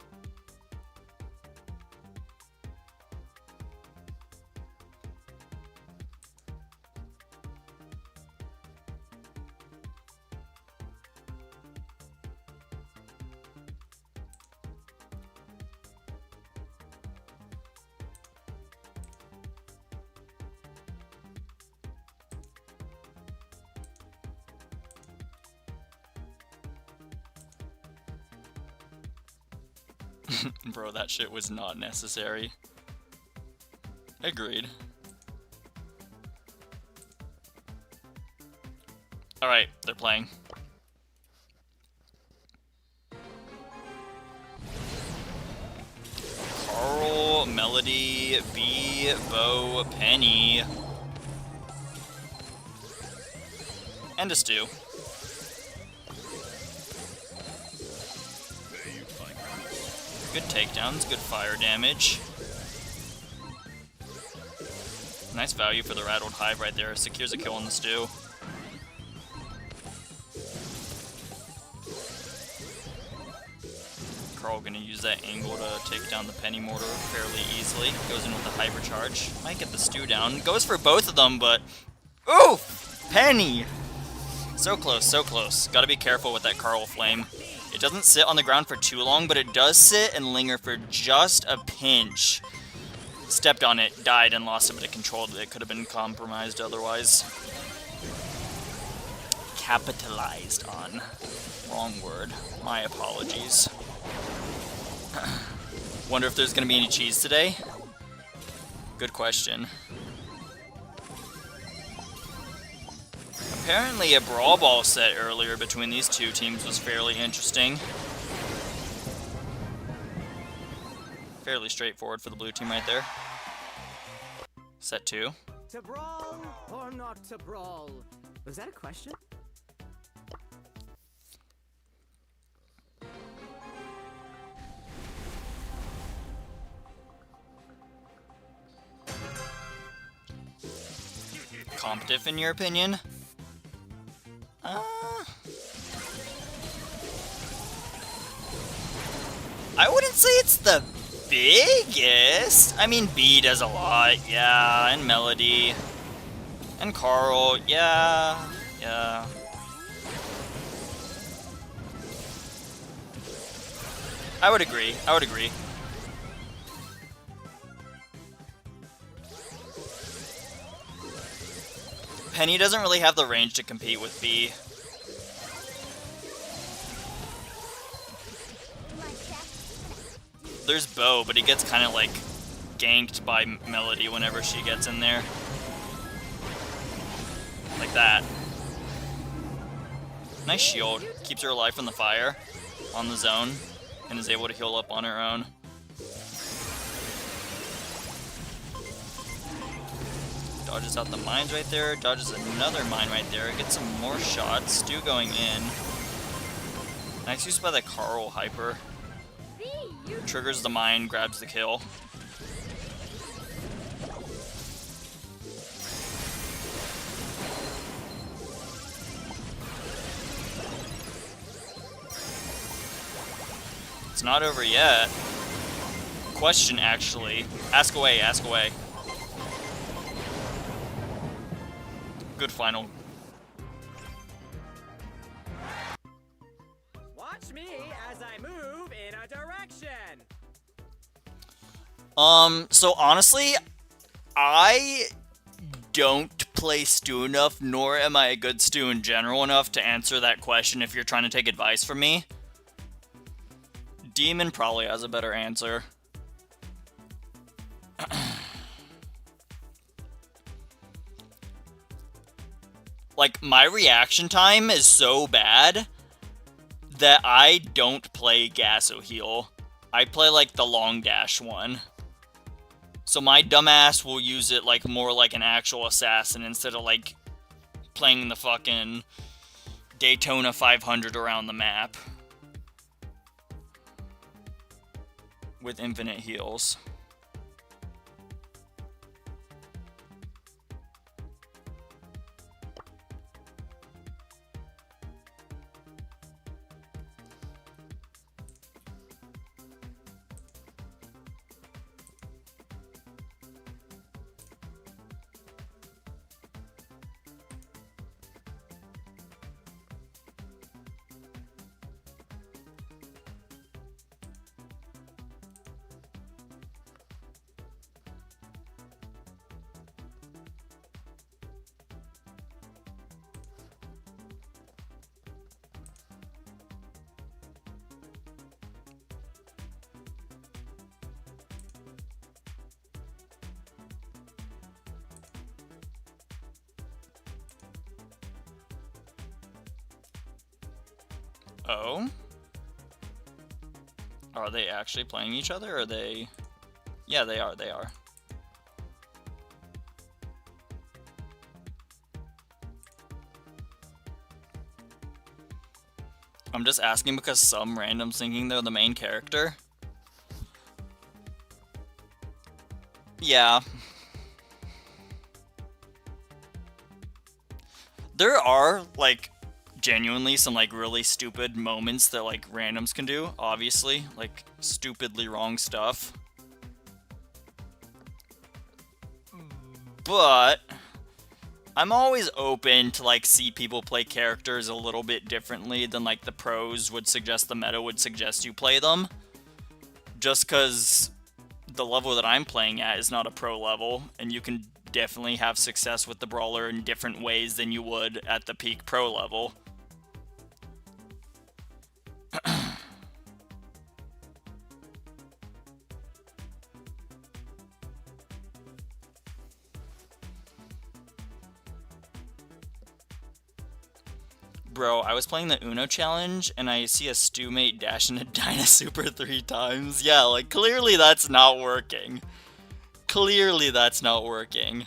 Bro, that shit was not necessary. Agreed. Alright, they're playing. Carl, Melody, B, Bo, Penny. And a Stu. Good takedowns, good fire damage. Nice value for the Rattled Hive right there. Secures a kill on the Stu. Carl gonna use that angle to take down the Penny Mortar fairly easily. Goes in with the Hyper Charge. Might get the Stu down. Goes for both of them, but... Oof! Penny! So close, so close. Gotta be careful with that Carl Flame. It doesn't sit on the ground for too long, but it does sit and linger for just a pinch. Stepped on it, died, and lost a bit of control. It could have been compromised otherwise. Capitalized on. Wrong word. My apologies. Wonder if there's going to be any cheese today? Good question. Apparently a Brawl Ball set earlier between these two teams was fairly interesting. Fairly straightforward for the blue team right there. Set 2. To brawl or not to brawl? Was that a question? Competitive in your opinion? I wouldn't say it's the biggest. I mean, B does a lot, yeah, and Melody. And Carl, yeah, yeah. I would agree, I would agree. Penny doesn't really have the range to compete with B. There's Bo, but he gets kind of like ganked by Melody whenever she gets in there. Like that. Nice shield. Keeps her alive from the fire on the zone and is able to heal up on her own. Dodges out the mines right there. Dodges another mine right there. Gets some more shots. Stu going in. Nice use by the Carl hyper. Triggers the mine, grabs the kill. It's not over yet. Question, actually. Ask away, ask away. Good final. Watch me as I move in a direction. So honestly, I don't play Stu enough, nor am I a good Stu in general enough to answer that question if you're trying to take advice from me. Demon probably has a better answer. Like, my reaction time is so bad that I don't play Gasso Heal. I play, like, the long dash one. So my dumbass will use it, like, more like an actual assassin instead of, like, playing the fucking Daytona 500 around the map. With infinite heals. Oh? Are they actually playing each other, or are they... Yeah, they are, they are. I'm just asking because some random's thinking they're the main character. Yeah. There are, like, genuinely some, like, really stupid moments that, like, randoms can do, obviously. Like, stupidly wrong stuff. But I'm always open to, like, see people play characters a little bit differently than, like, the pros would suggest, the meta would suggest you play them. Just because the level that I'm playing at is not a pro level, and you can definitely have success with the brawler in different ways than you would at the peak pro level. Bro, I was playing the Uno challenge, and I see a Stu mate dash into Dyna Super 3 times. Yeah, like, clearly that's not working. Clearly that's not working.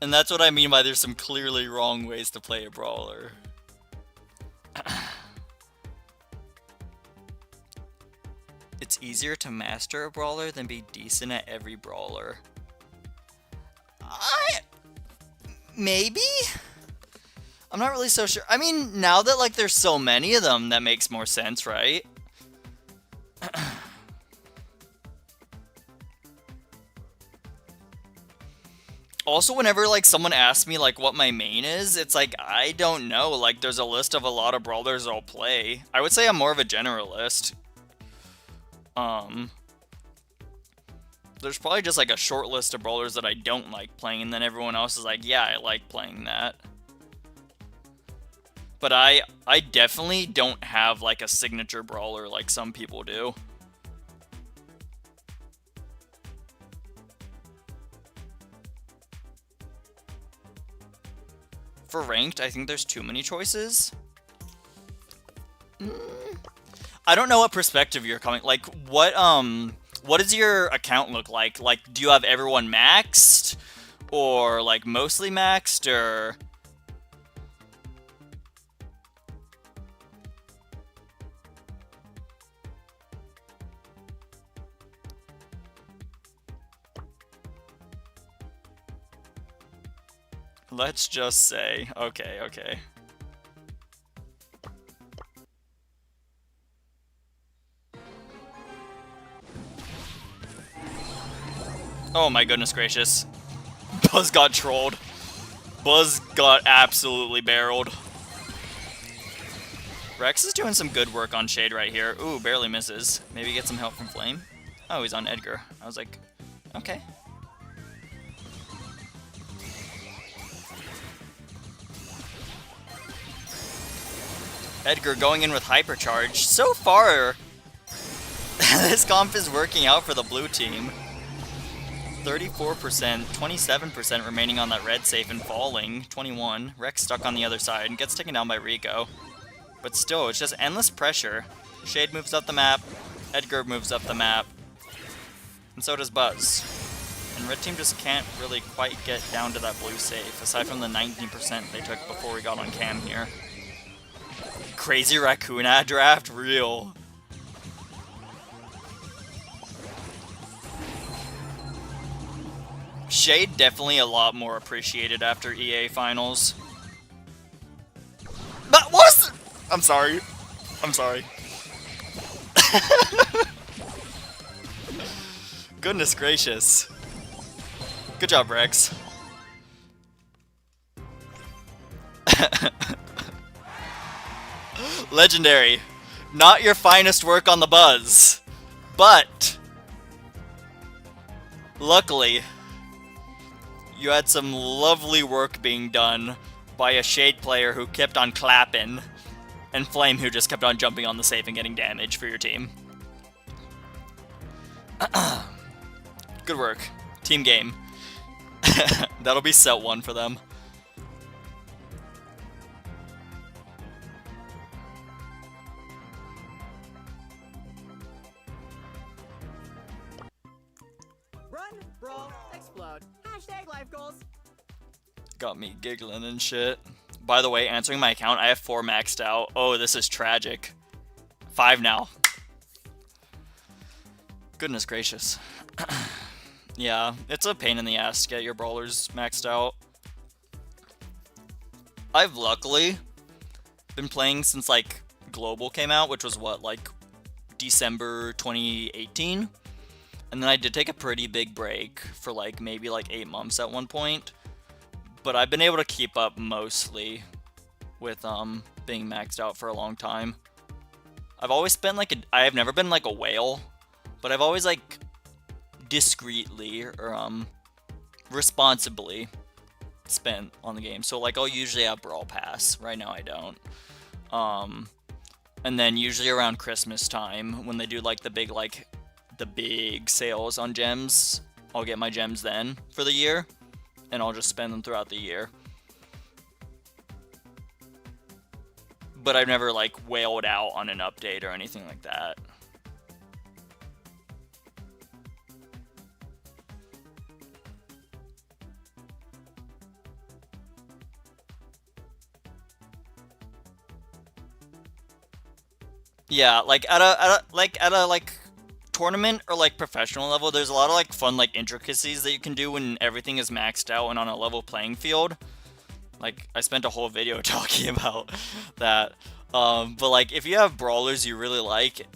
And that's what I mean by there's some clearly wrong ways to play a brawler. It's easier to master a brawler than be decent at every brawler. Maybe? I'm not really so sure. I mean, now that like there's so many of them, that makes more sense, right? Also, whenever like someone asks me like what my main is, it's like I don't know. Like there's a list of a lot of brawlers I'll play. I would say I'm more of a generalist. There's probably just like a short list of brawlers that I don't like playing, and then everyone else is like, yeah, I like playing that. But I definitely don't have like a signature brawler like some people do. For ranked, I think there's too many choices. I don't know what perspective you're coming. Like, what does your account look like? Like, do you have everyone maxed, or like mostly maxed, or? Let's just say, okay. Oh my goodness gracious. Buzz got trolled. Buzz got absolutely barreled. Rex is doing some good work on Shade right here. Ooh, barely misses. Maybe get some help from Flame. Oh, he's on Edgar. I was like, okay. Edgar going in with Hypercharge. So far, this comp is working out for the blue team. 34%, 27% remaining on that red safe and falling. 21. Rex stuck on the other side and gets taken down by Rico. But still, it's just endless pressure. Shade moves up the map. Edgar moves up the map. And so does Buzz. And red team just can't really quite get down to that blue safe, aside from the 19% they took before we got on cam here. Crazy Raccoon ad draft? Real. Shade definitely a lot more appreciated after EA finals. But what was the... I'm sorry. Goodness gracious. Good job, Rex. Legendary. Not your finest work on the Buzz. But luckily, you had some lovely work being done by a Shade player who kept on clapping, and Flame who just kept on jumping on the safe and getting damage for your team. Good work. Team game. That'll be set 1 for them. Run, brawl, explode. Hashtag life goals. Got me giggling and shit. By the way, answering my account, I have 4 maxed out. Oh, this is tragic. 5 now. Goodness gracious. Yeah, it's a pain in the ass to get your brawlers maxed out. I've luckily been playing since like Global came out, which was what, like December 2018? And then I did take a pretty big break for like maybe like 8 months at one point. But I've been able to keep up mostly with being maxed out for a long time. I've always been like I have never been like a whale, but I've always like discreetly or responsibly spent on the game. So like I'll usually have Brawl Pass. Right now I don't. And then usually around Christmas time when they do like the big sales on gems, I'll get my gems then for the year, and I'll just spend them throughout the year. But I've never like whaled out on an update or anything like that. Yeah, like at a tournament or like professional level, there's a lot of like fun like intricacies that you can do when everything is maxed out and on a level playing field. Like, I spent a whole video talking about that. But like, if you have brawlers you really like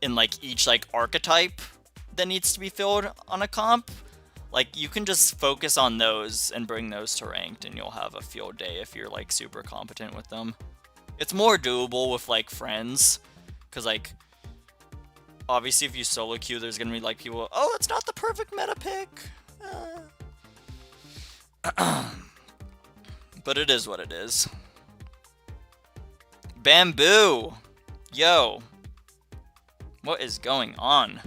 in like each like archetype that needs to be filled on a comp, like you can just focus on those and bring those to ranked, and you'll have a field day if you're like super competent with them. It's more doable with like friends, because like obviously if you solo queue there's gonna be like people, oh, it's not the perfect meta pick. But it is what it is. Bamboo! Yo! What is going on?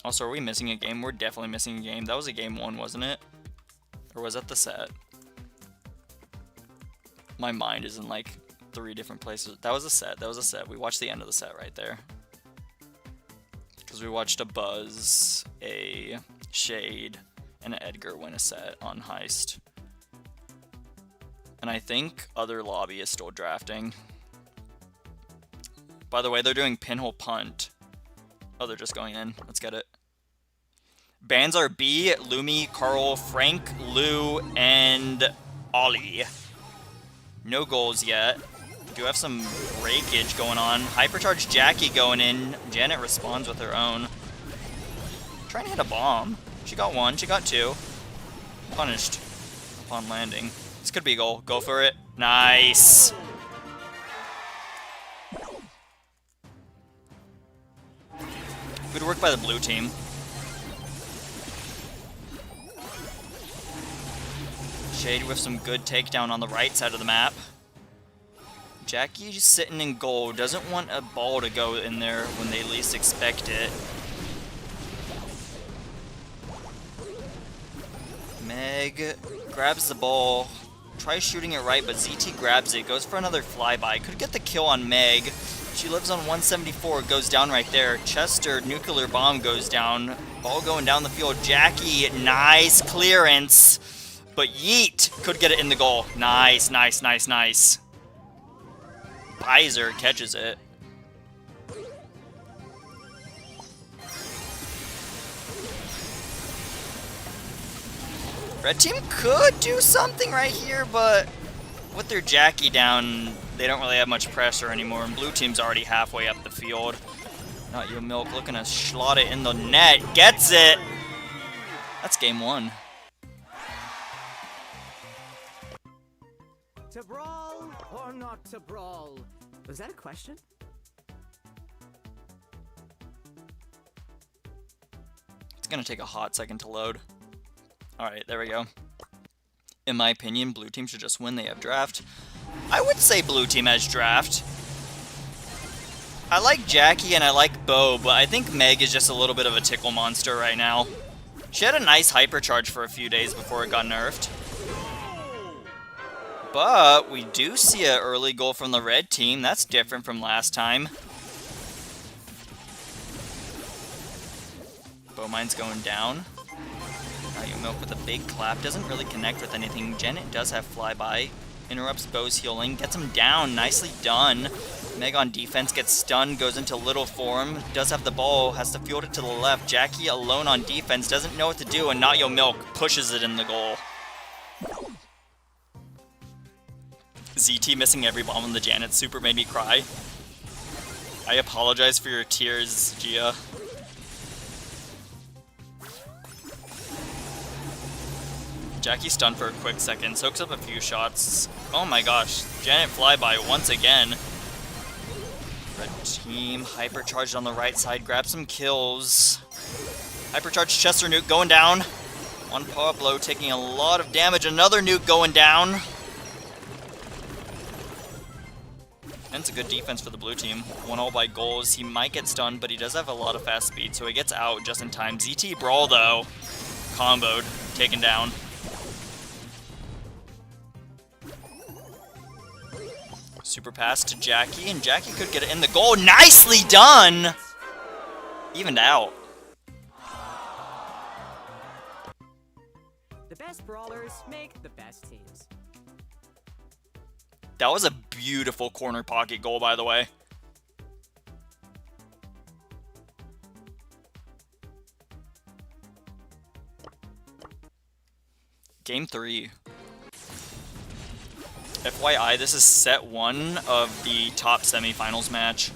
Also, are we missing a game? We're definitely missing a game. That was a game 1, wasn't it? Or was that the set? My mind is in like 3 different places. That was a set. That was a set. We watched the end of the set right there. Because we watched a Buzz, a Shade, and an Edgar win a set on Heist. And I think other lobby is still drafting. By the way, they're doing pinhole punt. Oh, they're just going in. Let's get it. Bans are B, Lumi, Carl, Frank, Lou, and Ollie. No goals yet. Do have some breakage going on. Hypercharge Jackie going in. Janet responds with her own. Trying to hit a bomb. She got 1. She got 2. Punished upon landing. This could be a goal. Go for it. Nice. Good work by the blue team. Shade with some good takedown on the right side of the map. Jackie's sitting in goal. Doesn't want a ball to go in there when they least expect it. Meg grabs the ball. Tries shooting it right, but ZT grabs it. Goes for another flyby. Could get the kill on Meg. She lives on 174. Goes down right there. Chester, nuclear bomb goes down. Ball going down the field. Jackie, nice clearance. But Yeet could get it in the goal. Nice, nice, nice, nice. Pizer catches it. Red team could do something right here, but with their Jackie down, they don't really have much pressure anymore, and blue team's already halfway up the field. Not Your Milk looking to slot it in the net. Gets it! That's game 1. To brawl or not to brawl? Was that a question? It's gonna take a hot second to load. Alright, there we go. In my opinion, blue team should just win. They have draft. I would say blue team has draft. I like Jackie and I like Bo, but I think Meg is just a little bit of a tickle monster right now. She had a nice hypercharge for a few days before it got nerfed. But we do see an early goal from the red team. That's different from last time. Bowmine's going down. Your Milk with a big clap. Doesn't really connect with anything. Janet does have flyby. Interrupts Bo's healing. Gets him down. Nicely done. Meg on defense gets stunned. Goes into little form. Does have the ball. Has to field it to the left. Jackie alone on defense. Doesn't know what to do. And Not Your Milk pushes it in the goal. ZT missing every bomb on the Janet super made me cry. I apologize for your tears, Gia. Jackie stunned for a quick second, soaks up a few shots. Oh my gosh, Janet flyby once again. Red team hypercharged on the right side, grab some kills. Hypercharged Chester nuke going down. One power blow taking a lot of damage, another nuke going down. And it's a good defense for the blue team. 1-0 by goals. He might get stunned, but he does have a lot of fast speed, so he gets out just in time. ZT Brawl, though, comboed, taken down. Super pass to Jackie, and Jackie could get it in the goal. Nicely done! Evened out. The best brawlers make the best teams. That was a beautiful corner pocket goal, by the way. Game 3. FYI, this is set 1 of the top semifinals match.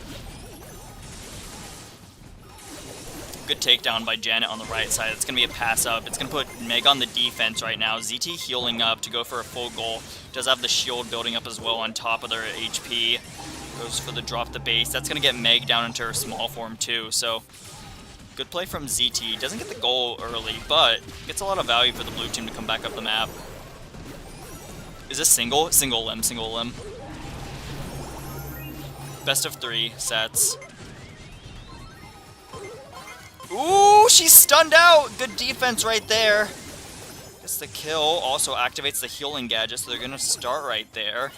Good takedown by Janet on the right side. It's going to be a pass up. It's going to put Meg on the defense right now. ZT healing up to go for a full goal. Does have the shield building up as well on top of their HP. Goes for the drop the base. That's going to get Meg down into her small form too. So good play from ZT. Doesn't get the goal early, but gets a lot of value for the blue team to come back up the map. Is this single? Single limb, single limb. Best of 3 sets. Ooh, she's stunned out! Good defense right there. Gets the kill. Also activates the healing gadget, so they're going to start right there.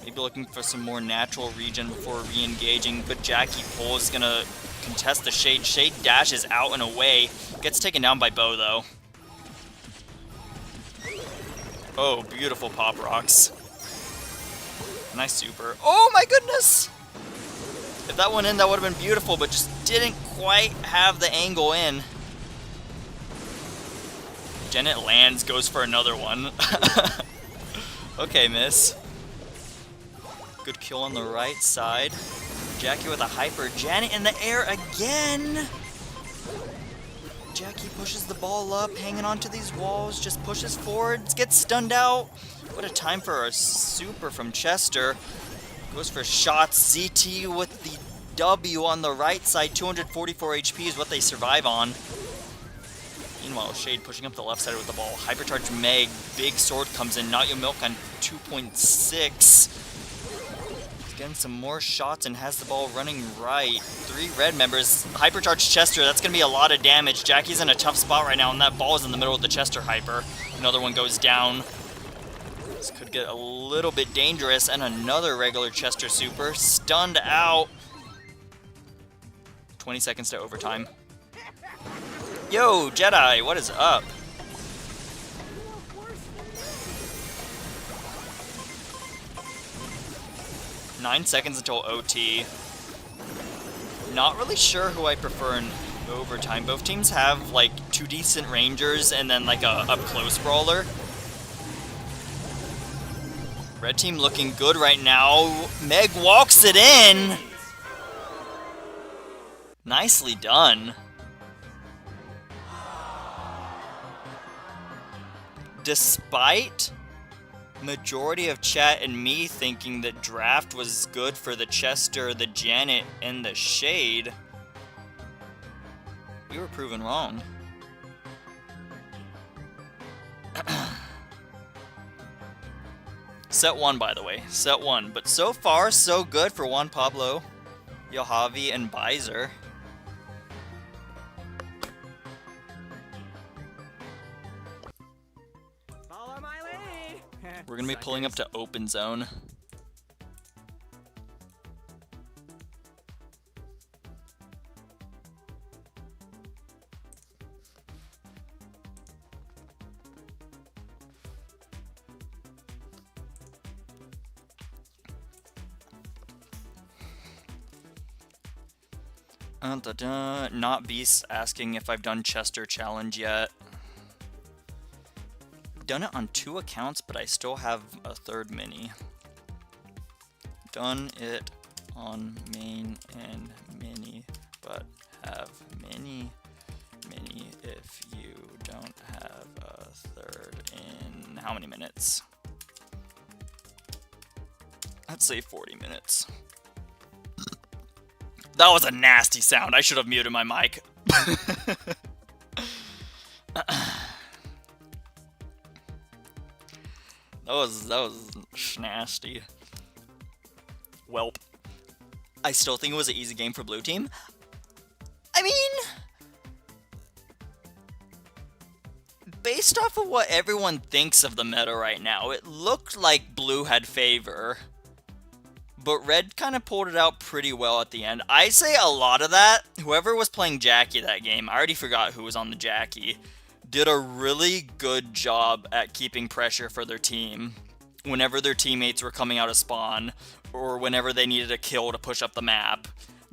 Maybe looking for some more natural regen before re-engaging. But Jackie Pole is going to contest the Shade. Shade dashes out and away. Gets taken down by Bo, though. Oh, beautiful pop rocks. Nice super. Oh my goodness! If that went in, that would have been beautiful, but just didn't quite have the angle in. Janet lands, goes for another one. Okay, miss. Good kill on the right side. Jackie with a hyper. Janet in the air again! Jackie pushes the ball up, hanging onto these walls, just pushes forward, gets stunned out. What a time for a super from Chester. Goes for shots. ZT with the W on the right side. 244 HP is what they survive on. Meanwhile, Shade pushing up the left side with the ball. Hypercharged Meg. Big sword comes in. Not Your Milk on 2.6. Getting some more shots and has the ball running right. 3 red members. Hypercharged Chester. That's going to be a lot of damage. Jackie's in a tough spot right now, and that ball is in the middle of the Chester hyper. Another one goes down. This could get a little bit dangerous. And another regular Chester super. Stunned out. 20 seconds to overtime. Yo, Jedi, what is up? Nine seconds until OT. Not really sure who I prefer in overtime. Both teams have like 2 decent rangers and then like a up-close brawler. Red team looking good right now. Meg walks it in. Nicely done. Despite majority of chat and me thinking that draft was good for the Chester, the Janet, and the Shade, we were proven wrong. Set 1, by the way. Set 1. But so far, so good for Juan Pablo, Yohavi, and Bizer. Follow my lead. We're going to be pulling up to open zone. Not Beast asking if I've done Chester Challenge yet. Done it on 2 accounts, but I still have a 3rd mini. Done it on main and mini, but have mini if you don't have a 3rd in how many minutes? Let's say 40 minutes. That was a nasty sound. I should have muted my mic. That was nasty. Welp. I still think it was an easy game for blue team. I mean, based off of what everyone thinks of the meta right now, it looked like blue had favor. But red kind of pulled it out pretty well at the end. I'd say a lot of that, whoever was playing Jackie that game, I already forgot who was on the Jackie, did a really good job at keeping pressure for their team whenever their teammates were coming out of spawn or whenever they needed a kill to push up the map.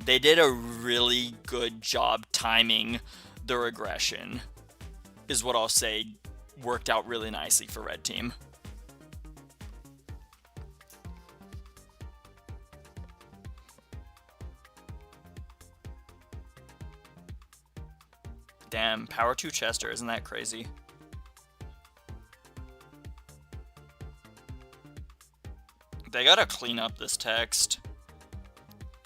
They did a really good job timing their aggression, is what I'll say. Worked out really nicely for red team. Damn, Power 2 Chester, isn't that crazy? They gotta clean up this text.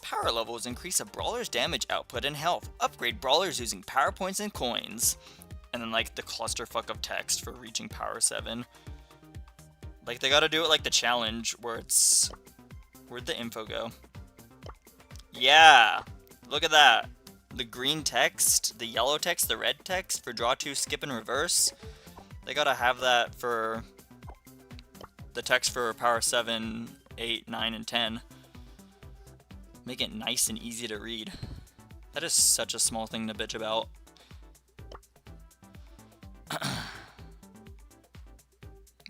Power levels increase a brawler's damage output and health. Upgrade brawlers using power points and coins. And then like the clusterfuck of text for reaching power 7. Like they gotta do it like the challenge where it's... Where'd the info go? Yeah! Look at that. The green text, the yellow text, the red text for draw 2, skip, and reverse. They gotta have that for the text for power 7, 8, 9, and 10. Make it nice and easy to read. That is such a small thing to bitch about.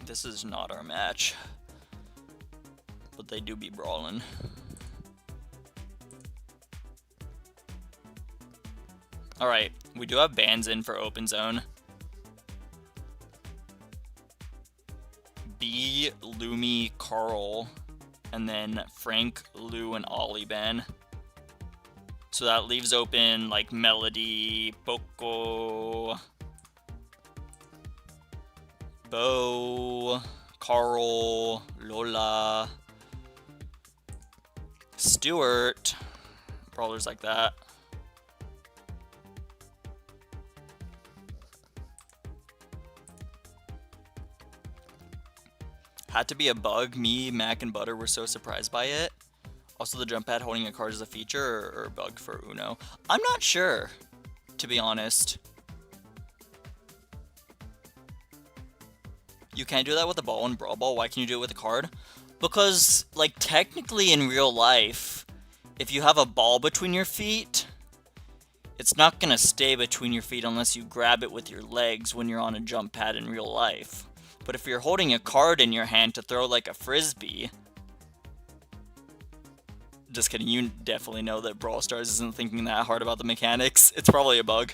This is not our match. But they do be brawling. Alright, we do have bans in for open zone. B, Lumi, Carl, and then Frank, Lou, and Ollie ban. So that leaves open like Melody, Poco, Bo, Carl, Lola, Stuart, brawlers like that. Had to be a bug. Me, Mac, and Butter were so surprised by it. Also, the jump pad holding a card is a feature or a bug for Uno. I'm not sure, to be honest. You can't do that with a ball and Brawl Ball. Why can you do it with a card? Because, like, technically in real life, if you have a ball between your feet, it's not going to stay between your feet unless you grab it with your legs when you're on a jump pad in real life. But if you're holding a card in your hand to throw like a frisbee... Just kidding, you definitely know that Brawl Stars isn't thinking that hard about the mechanics. It's probably a bug.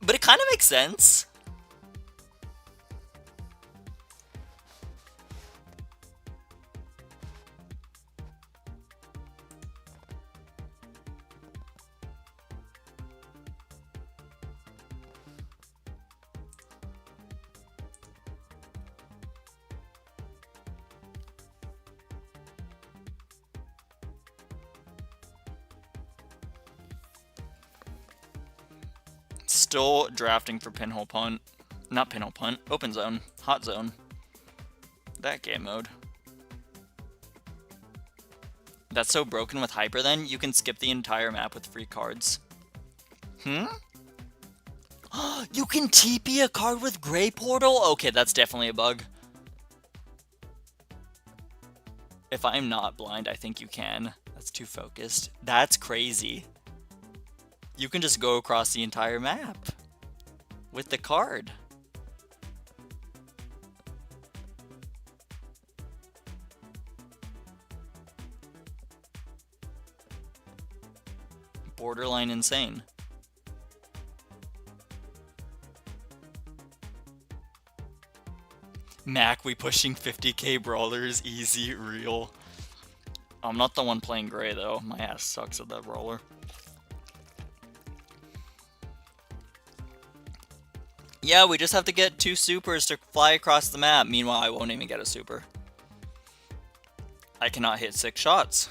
But it kind of makes sense. Still drafting for Pinhole Punt. Not Pinhole Punt. Open Zone. Hot Zone. That game mode. That's so broken with Hyper then, you can skip the entire map with free cards. You can TP a card with Grey Portal? Okay, that's definitely a bug. If I'm not blind, I think you can. That's too focused. That's crazy. You can just go across the entire map with the card. Borderline insane. Mac, we pushing 50k brawlers, easy, real. I'm not the one playing Gray though. My ass sucks at that brawler. Yeah, we just have to get 2 supers to fly across the map. Meanwhile, I won't even get a super. I cannot hit 6 shots.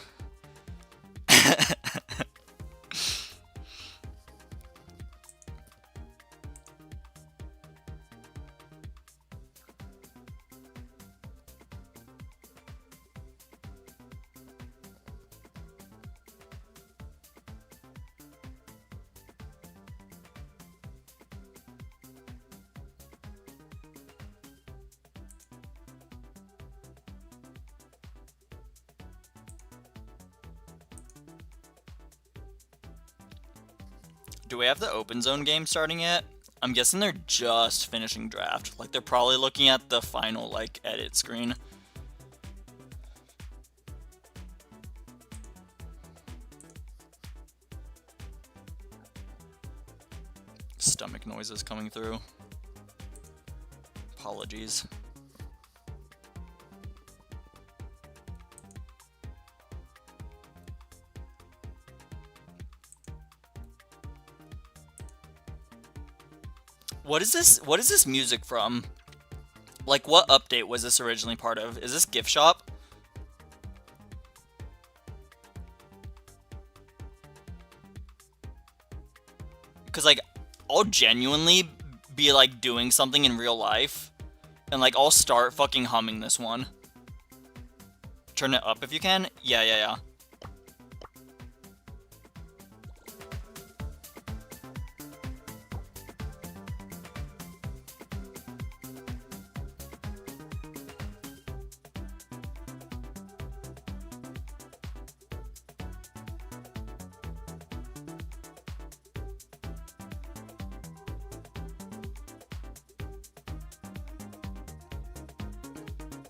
Do we have the open zone game starting yet? I'm guessing they're just finishing draft. Like, they're probably looking at the final, like, edit screen. Stomach noises coming through. Apologies. What is this? What is this music from? Like, what update was this originally part of? Is this Gift Shop? Because, like, I'll genuinely be, like, doing something in real life, and, like, I'll start fucking humming this one. Turn it up if you can. Yeah.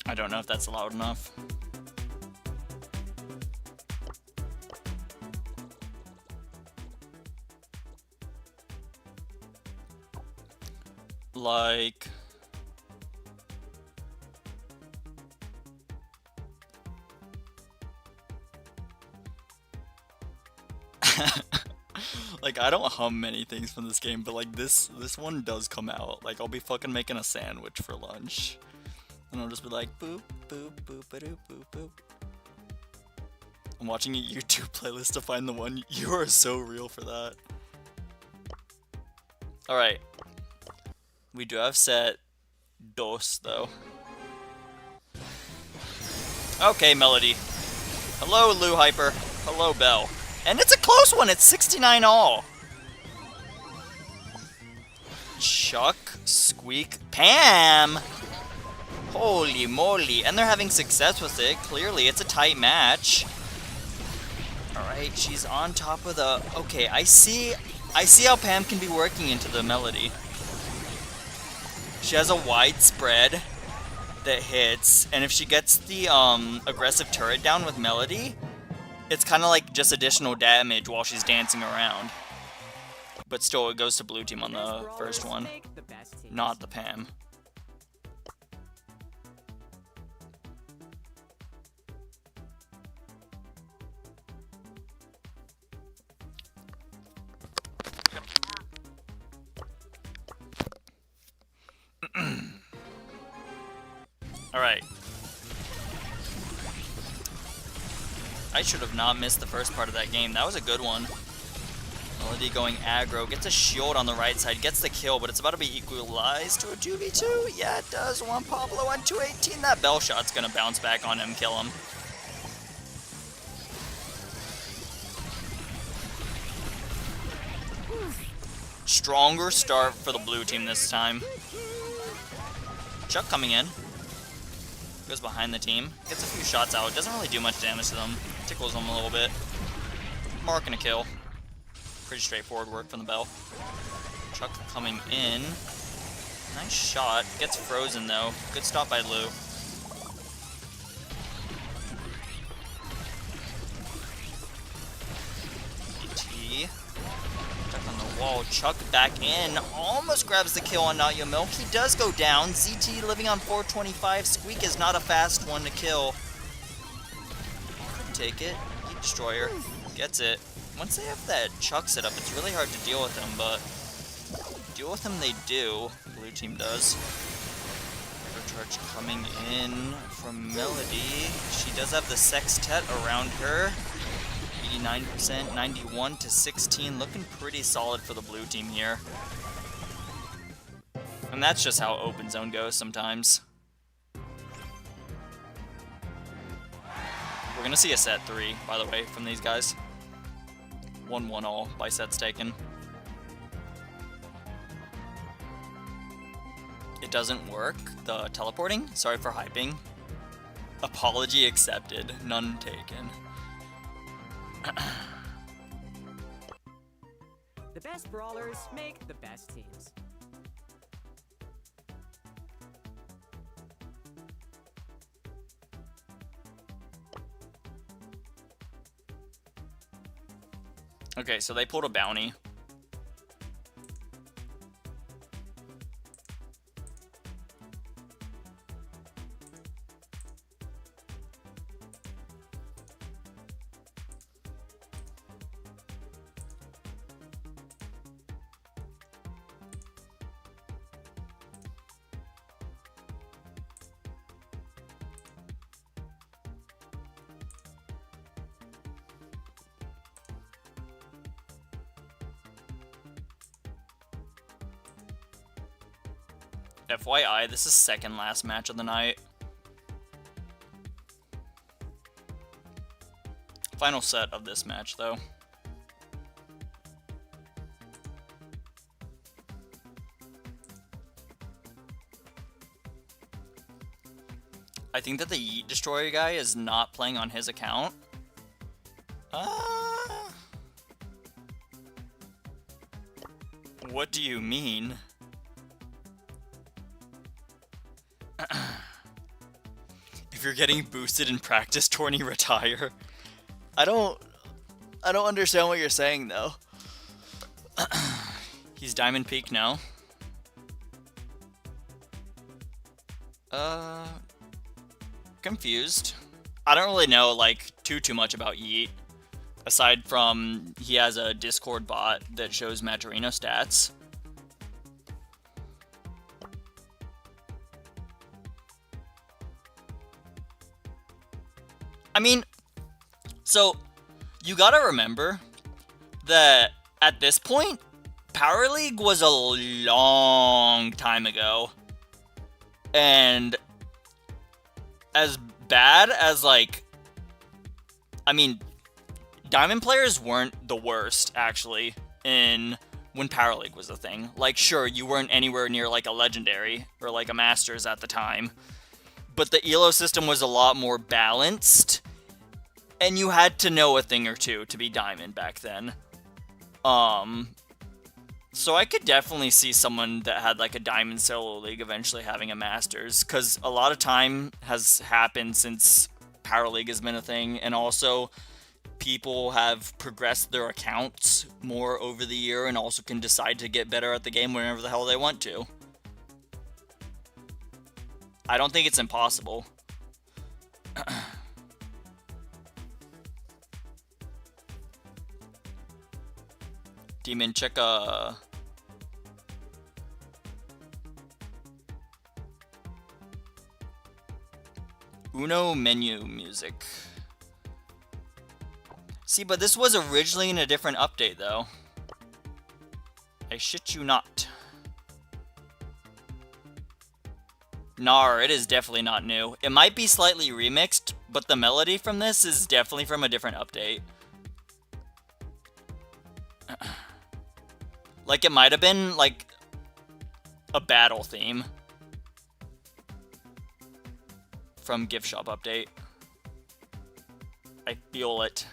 I don't know if that's loud enough. Like... like, I don't hum many things from this game, but like this one does come out. Like, I'll be fucking making a sandwich for lunch. And I'll just be like, boop, boop, boop, ba-doop, boop, boop. I'm watching a YouTube playlist to find the one. You are so real for that. Alright. We do have set dos, though. Okay, Melody. Hello, Lou Hyper. Hello, Bell. And it's a close one. It's 69 all. Chuck, Squeak, Pam. Holy moly. And they're having success with it. Clearly, it's a tight match. Alright, she's on top of the... Okay, I see how Pam can be working into the Melody. She has a wide spread that hits, and if she gets the aggressive turret down with Melody, it's kind of like just additional damage while she's dancing around. But still, it goes to blue team on the first one, not the Pam. Alright. I should have not missed the first part of that game. That was a good one. Melody going aggro. Gets a shield on the right side. Gets the kill, but it's about to be equalized to a 2v2. Yeah, it does. Juan Pablo on 218. That bell shot's going to bounce back on him, kill him. Stronger start for the blue team this time. Chuck coming in. Goes behind the team. Gets a few shots out. Doesn't really do much damage to them. Tickles them a little bit. Mark and a kill. Pretty straightforward work from the Bell. Chuck coming in. Nice shot. Gets frozen though. Good stop by Lou. DT. Chuck on the wall. Chuck back in. Almost grabs the kill on Not Your Milk. He does go down. ZT living on 425. Squeak is not a fast one to kill. Take it. Heat Destroyer. Gets it. Once they have that Chuck set up, it's really hard to deal with them, but deal with them they do. Blue team does. Charge coming in from Melody. She does have the sextet around her. 89%, 91 to 16. Looking pretty solid for the blue team here. And that's just how open zone goes sometimes. We're gonna see a set 3, by the way, from these guys. 1-1 all by sets taken. It doesn't work, the teleporting. Sorry for hyping. Apology accepted, none taken. The best brawlers make the best teams. Okay, so they pulled a bounty. FYI, this is second last match of the night. Final set of this match, though. I think that the Yeet Destroyer guy is not playing on his account. What do you mean? If you're getting boosted in practice, tourney, retire. I don't understand what you're saying, though. He's Diamond Peak now. Confused. I don't really know, like, too much about Yeet. Aside from, he has a Discord bot that shows Majorino stats. I mean, so, you gotta remember that at this point, Power League was a long time ago. And as bad as, like, I mean, Diamond players weren't the worst, actually, when Power League was a thing. Like, sure, you weren't anywhere near, like, a Legendary or, like, a Masters at the time. But the ELO system was a lot more balanced, and you had to know a thing or two to be Diamond back then. So I could definitely see someone that had, like, a Diamond solo league eventually having a Masters, because a lot of time has happened since Power League has been a thing, and also people have progressed their accounts more over the year and also can decide to get better at the game whenever the hell they want to. I don't think it's impossible. Demon, check Uno menu music. See, but this was originally in a different update, though. I shit you not. Nar, it is definitely not new. It might be slightly remixed, but the melody from this is definitely from a different update. Like, it might have been, like, a battle theme from Gift Shop update. I feel it.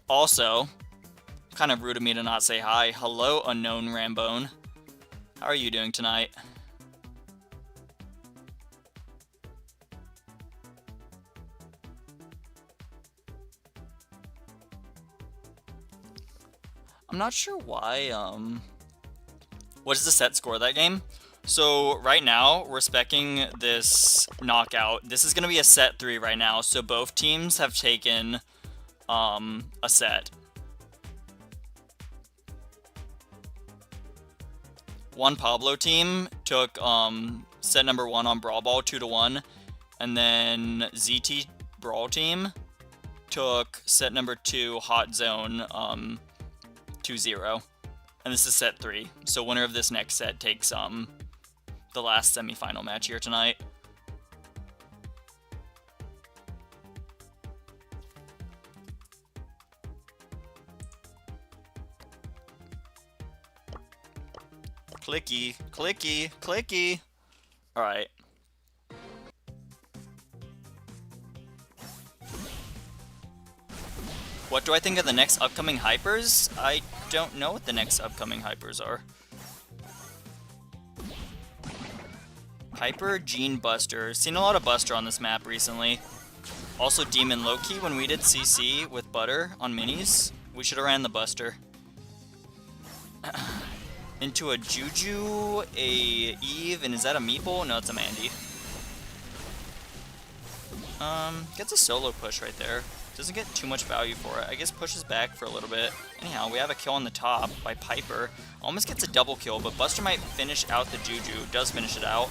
Also, kind of rude of me to not say hi. Hello, unknown Rambone. How are you doing tonight? I'm not sure why, what is the set score of that game? So, right now, we're speccing this knockout. This is going to be a set 3 right now, so both teams have taken, a set. One Pablo team took, set number 1 on Brawl Ball 2-1, and then ZT Brawl team took set number 2 Hot Zone, 2-0. And this is set 3. So winner of this next set takes, the last semifinal match here tonight. Clicky, clicky, clicky. Alright. What do I think of the next upcoming hypers? I don't know what the next upcoming hypers are. Hyper, Gene, Buster. Seen a lot of Buster on this map recently. Also Demon Loki when we did CC with Butter on minis. We should have ran the Buster. Into a Juju, a Eve, and is that a Meeple? No, it's a Mandy. Gets a solo push right there. Doesn't get too much value for it. I guess pushes back for a little bit. Anyhow, we have a kill on the top by Piper. Almost gets a double kill, but Buster might finish out the Juju. Does finish it out.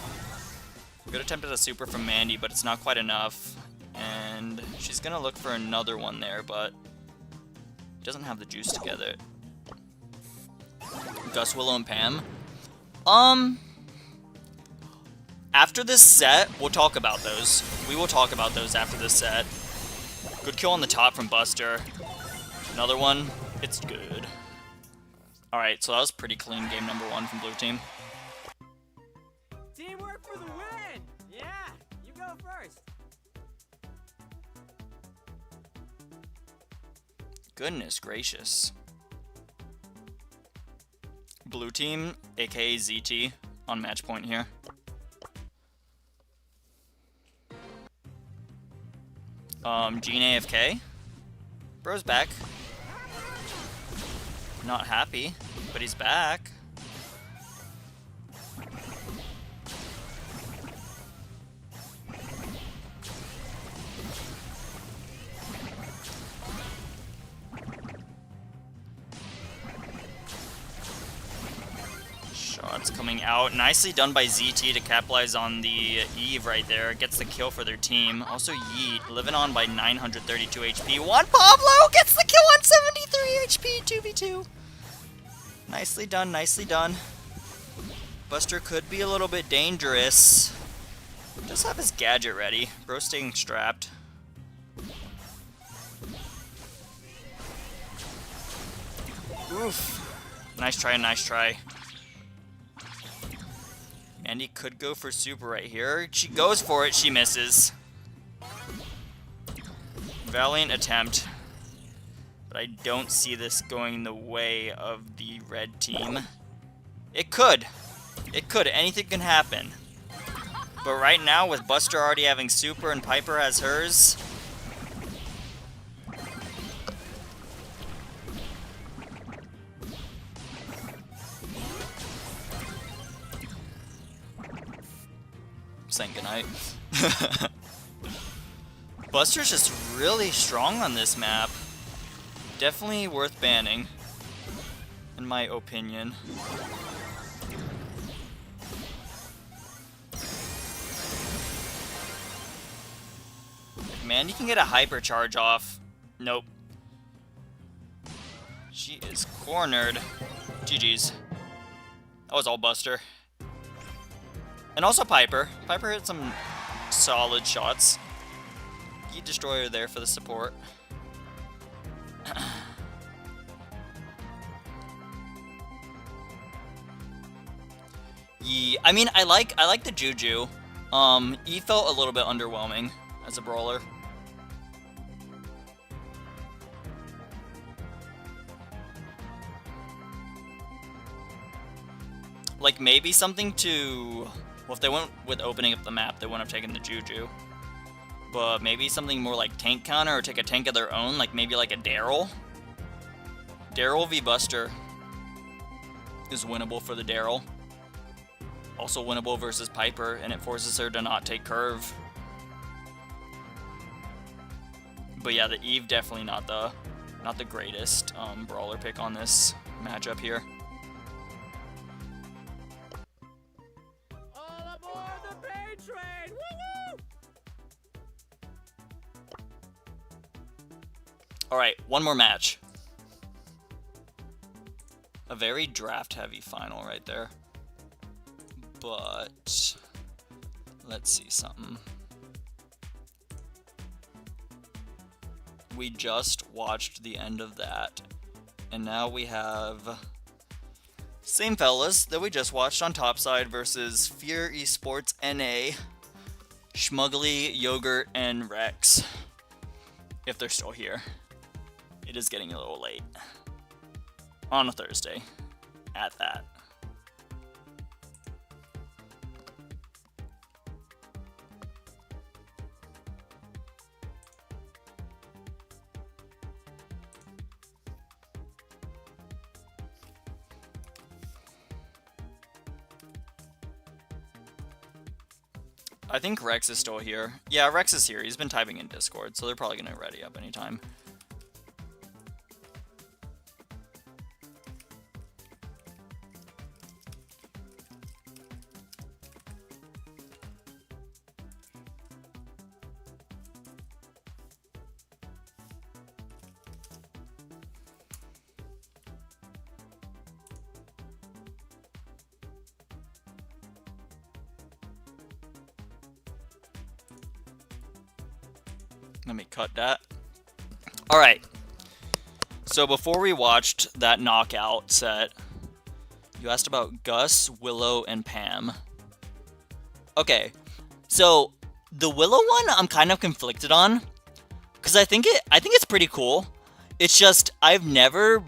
Good attempt at a super from Mandy, but it's not quite enough. And she's gonna look for another one there, but doesn't have the juice to get it. Gus, Willow, and Pam. After this set, we'll talk about those. We will talk about those after this set. Good kill on the top from Buster. Another one. It's good. Alright, so that was pretty clean game number 1 from blue team. Teamwork for the win! Yeah, you go first. Goodness gracious. Blue team, aka ZT, on match point here. Gene AFK. Bro's back. Not happy, but he's back. Shots coming out. Nicely done by ZT to capitalize on the Eve right there. Gets the kill for their team. Also Yeet, living on by 932 HP. Juan Pablo gets the kill on 73 HP, 2v2. Nicely done, nicely done. Buster could be a little bit dangerous. Just have his gadget ready. Bro staying strapped. Oof. Nice try, nice try. Andy could go for super right here. She goes for it, she misses. Valiant attempt. But I don't see this going the way of the red team. It could. It could. Anything can happen. But right now, with Buster already having super and Piper has hers, saying goodnight. Buster's just really strong on this map. Definitely worth banning, in my opinion. Man, you can get a hypercharge off. Nope. She is cornered. GG's. That was all Buster. And also Piper. Piper hit some solid shots. Heat Destroyer there for the support. Yeah, I mean, I like the Juju. He felt a little bit underwhelming as a brawler. Like maybe something to, well, if they went with opening up the map, they wouldn't have taken the Juju. But maybe something more like tank counter or take a tank of their own, like maybe like a Daryl. Daryl v Buster is winnable for the Daryl. Also winnable versus Piper, and it forces her to not take curve. But yeah, the Eve definitely not the greatest brawler pick on this matchup here. All aboard the pain train! Woo-woo! Alright, one more match. A very draft-heavy final right there. But let's see something. We just watched the end of that, and now we have same fellas that we just watched on topside versus Fear Esports NA, Schmuggly, Yogurt, and Rex. If they're still here. It is getting a little late. On a Thursday. At that. I think Rex is still here. Yeah, Rex is here. He's been typing in Discord, so they're probably going to ready up anytime. Let me cut that. Alright. So before we watched that knockout set, you asked about Gus, Willow, and Pam. Okay. So the Willow one I'm kind of conflicted on. Because I think it's pretty cool. It's just I've never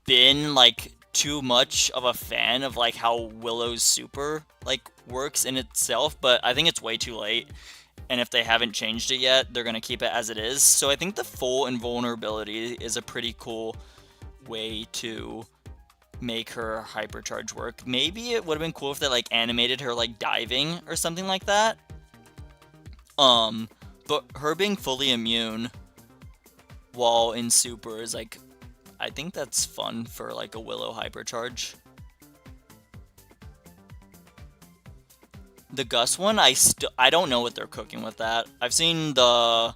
been like too much of a fan of like how Willow's super like works in itself, but I think it's way too late. And if they haven't changed it yet, they're gonna keep it as it is. So I think the full invulnerability is a pretty cool way to make her hypercharge work. Maybe it would have been cool if they like animated her like diving or something like that. But her being fully immune while in super is like, I think that's fun for like a Willow hypercharge. The Gus one, I don't know what they're cooking with that. I've seen the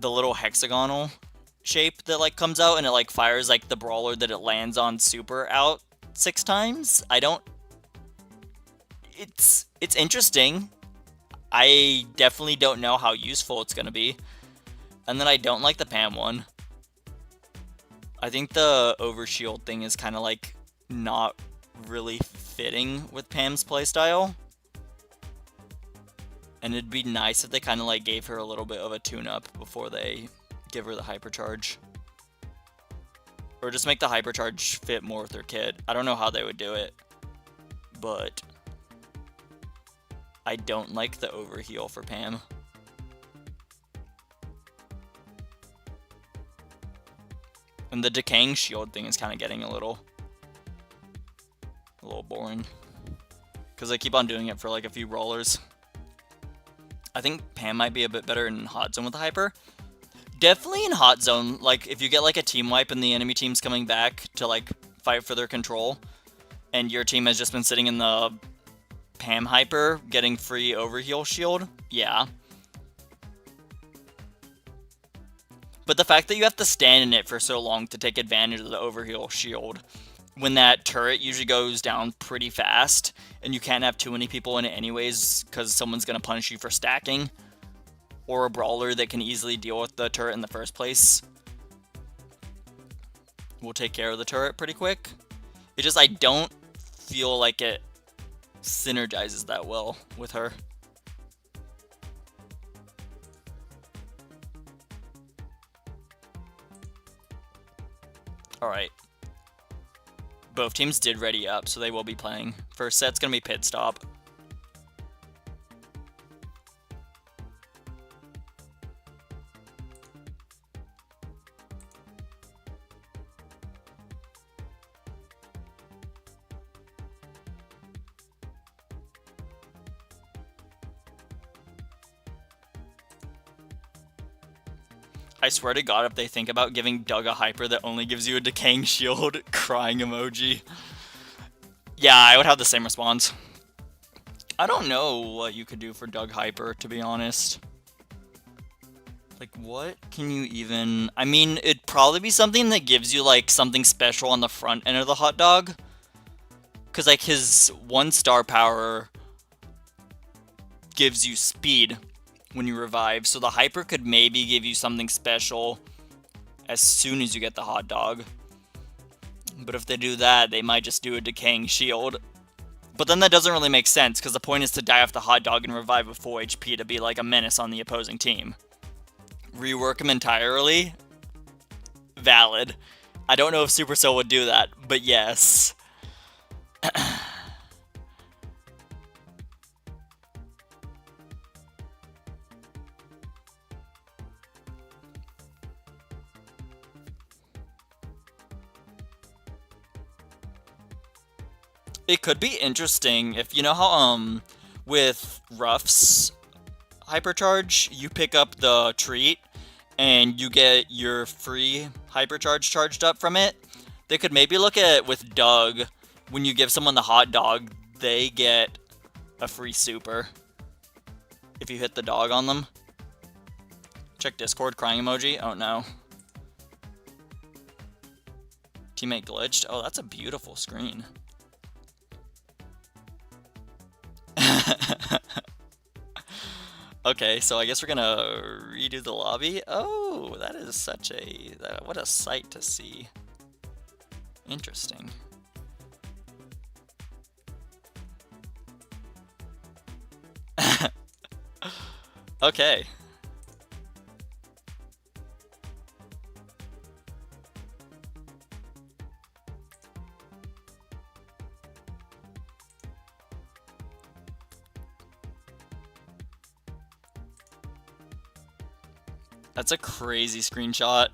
little hexagonal shape that like comes out and it like fires like the brawler that it lands on super out 6 times. It's interesting. I definitely don't know how useful it's gonna be. And then I don't like the Pam one. I think the overshield thing is kind of like not really fitting with Pam's playstyle. And it'd be nice if they kind of like gave her a little bit of a tune-up before they give her the hypercharge. Or just make the hypercharge fit more with her kit. I don't know how they would do it. But I don't like the overheal for Pam. And the decaying shield thing is kind of getting a little boring. Because I keep on doing it for like a few brawlers. I think Pam might be a bit better in hot zone with the hyper. Definitely in hot zone, like if you get like a team wipe and the enemy team's coming back to like fight for their control, and your team has just been sitting in the Pam hyper getting free overheal shield, yeah. But the fact that you have to stand in it for so long to take advantage of the overheal shield, when that turret usually goes down pretty fast, and you can't have too many people in it anyways, because someone's going to punish you for stacking, or a brawler that can easily deal with the turret in the first place will take care of the turret pretty quick. It just, I don't feel like it synergizes that well with her. Alright. Both teams did ready up, so they will be playing. First set's gonna be pit stop. I swear to God, if they think about giving Doug a hyper that only gives you a decaying shield, crying emoji. Yeah, I would have the same response. I don't know what you could do for Doug hyper, to be honest. Like, what can you even... I mean, it'd probably be something that gives you, like, something special on the front end of the hot dog. Because, like, his 1-star power gives you speed when you revive, so the hyper could maybe give you something special as soon as you get the hot dog. But if they do that, they might just do a decaying shield. But then that doesn't really make sense, because the point is to die off the hot dog and revive with full HP to be like a menace on the opposing team. Rework him entirely? Valid. I don't know if Supercell would do that, but yes. It could be interesting if, you know how, with Ruff's hypercharge, you pick up the treat, and you get your free hypercharge charged up from it? They could maybe look at, with Doug, when you give someone the hot dog, they get a free super. If you hit the dog on them. Check Discord, crying emoji. Oh no. Teammate glitched. Oh, that's a beautiful screen. Okay, so I guess we're gonna redo the lobby. Oh, that is such a... what a sight to see. Interesting. Okay. That's a crazy screenshot.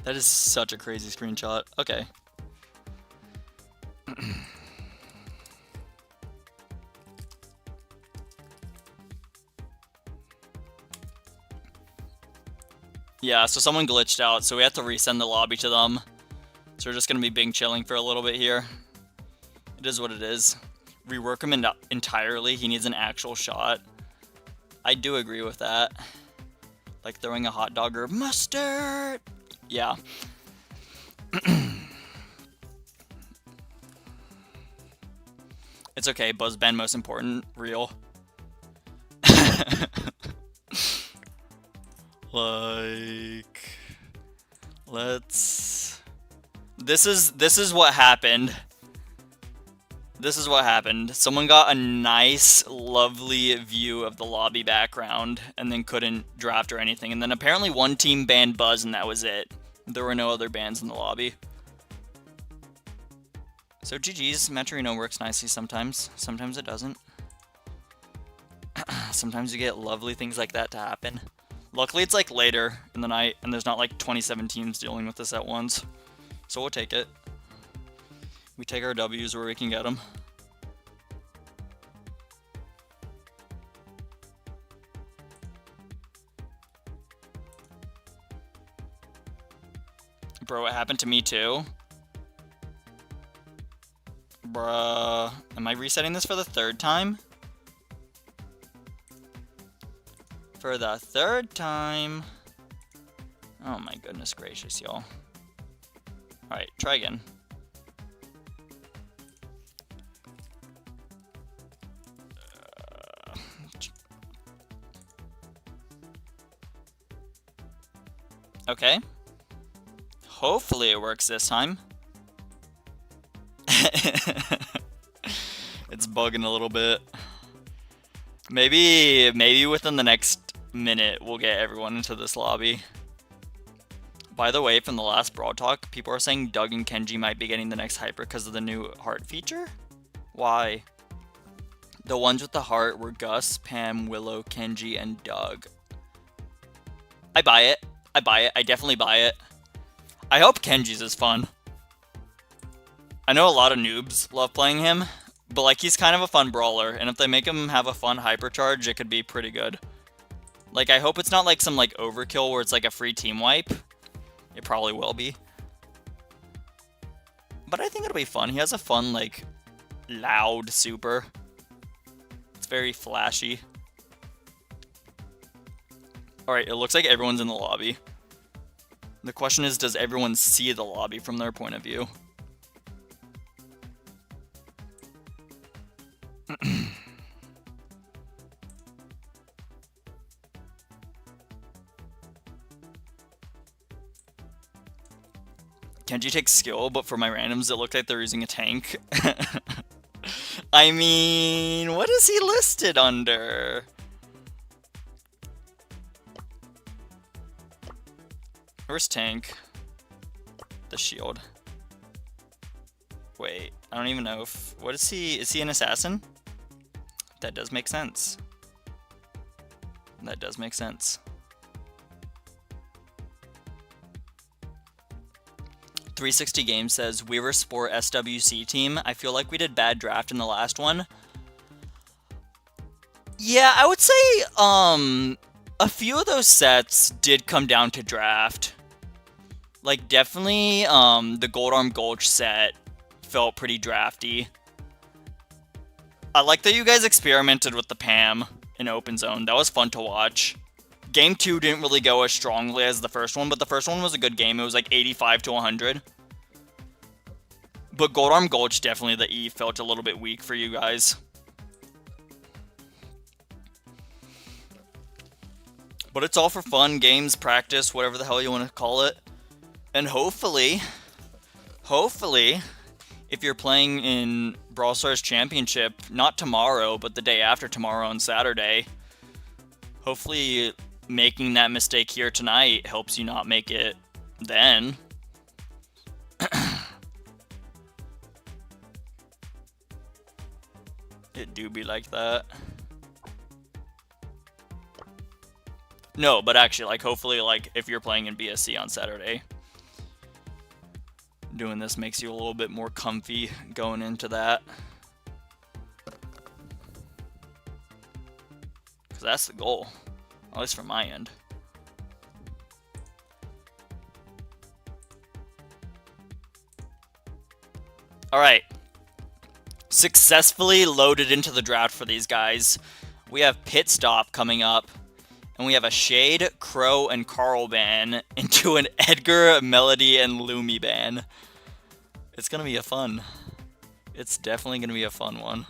That is such a crazy screenshot. Okay. Yeah, so someone glitched out, so we have to resend the lobby to them. So we're just gonna be Bing chilling for a little bit here. It is what it is. Rework him entirely. He needs an actual shot. I do agree with that. Like throwing a hot dog or mustard. Yeah. It's okay. Buzz Ben, most important. Real. Like, let's. This is what happened. This is what happened. Someone got a nice, lovely view of the lobby background and then couldn't draft or anything. And then apparently one team banned Buzz and that was it. There were no other bans in the lobby. So GG's. Metrino works nicely sometimes. Sometimes it doesn't. Sometimes you get lovely things like that to happen. Luckily it's like later in the night and there's not like 27 teams dealing with this at once. So we'll take it. We take our W's where we can get them. Bro, it happened to me too. Bruh. Am I resetting this for the third time? For the third time. Oh my goodness gracious, y'all. Alright, try again. Okay. Hopefully it works this time. It's bugging a little bit. Maybe within the next minute we'll get everyone into this lobby. By the way, from the last Brawl Talk, people are saying Doug and Kenji might be getting the next hyper because of the new heart feature? Why? The ones with the heart were Gus, Pam, Willow, Kenji, and Doug. I buy it. I buy it. I definitely buy it. I hope Kenji's is fun. I know a lot of noobs love playing him, but like he's kind of a fun brawler, and if they make him have a fun hypercharge, it could be pretty good. Like I hope it's not like some like overkill where it's like a free team wipe. It probably will be. But I think it'll be fun. He has a fun like loud super. It's very flashy. Alright, it looks like everyone's in the lobby. The question is, does everyone see the lobby from their point of view? Kenji takes skill, but for my randoms, it looked like they're using a tank. I mean, what is he listed under? Where's tank? The shield. Wait, I don't even know if... What is he? Is he an assassin? That does make sense. That does make sense. 360 Games says, we were Sport SWC team. I feel like we did bad draft in the last one. Yeah, I would say a few of those sets did come down to draft. Like, definitely the Gold Arm Gulch set felt pretty drafty. I like that you guys experimented with the Pam in Open Zone. That was fun to watch. Game 2 didn't really go as strongly as the first one, but the first one was a good game. It was like 85 to 100. But Gold Arm Gulch, definitely the E felt a little bit weak for you guys. But it's all for fun, games, practice, whatever the hell you want to call it. And hopefully, if you're playing in Brawl Stars Championship, not tomorrow, but the day after tomorrow on Saturday, hopefully making that mistake here tonight helps you not make it then. It do be like that. No, but actually, like, hopefully, like, if you're playing in BSC on Saturday, doing this makes you a little bit more comfy going into that. Because that's the goal, at least from my end. Alright. Successfully loaded into the draft for these guys. We have Pit Stop coming up. And we have a Shade, Crow, and Carl ban into an Edgar, Melody, and Lumi ban. It's going to be a fun. It's definitely going to be a fun one.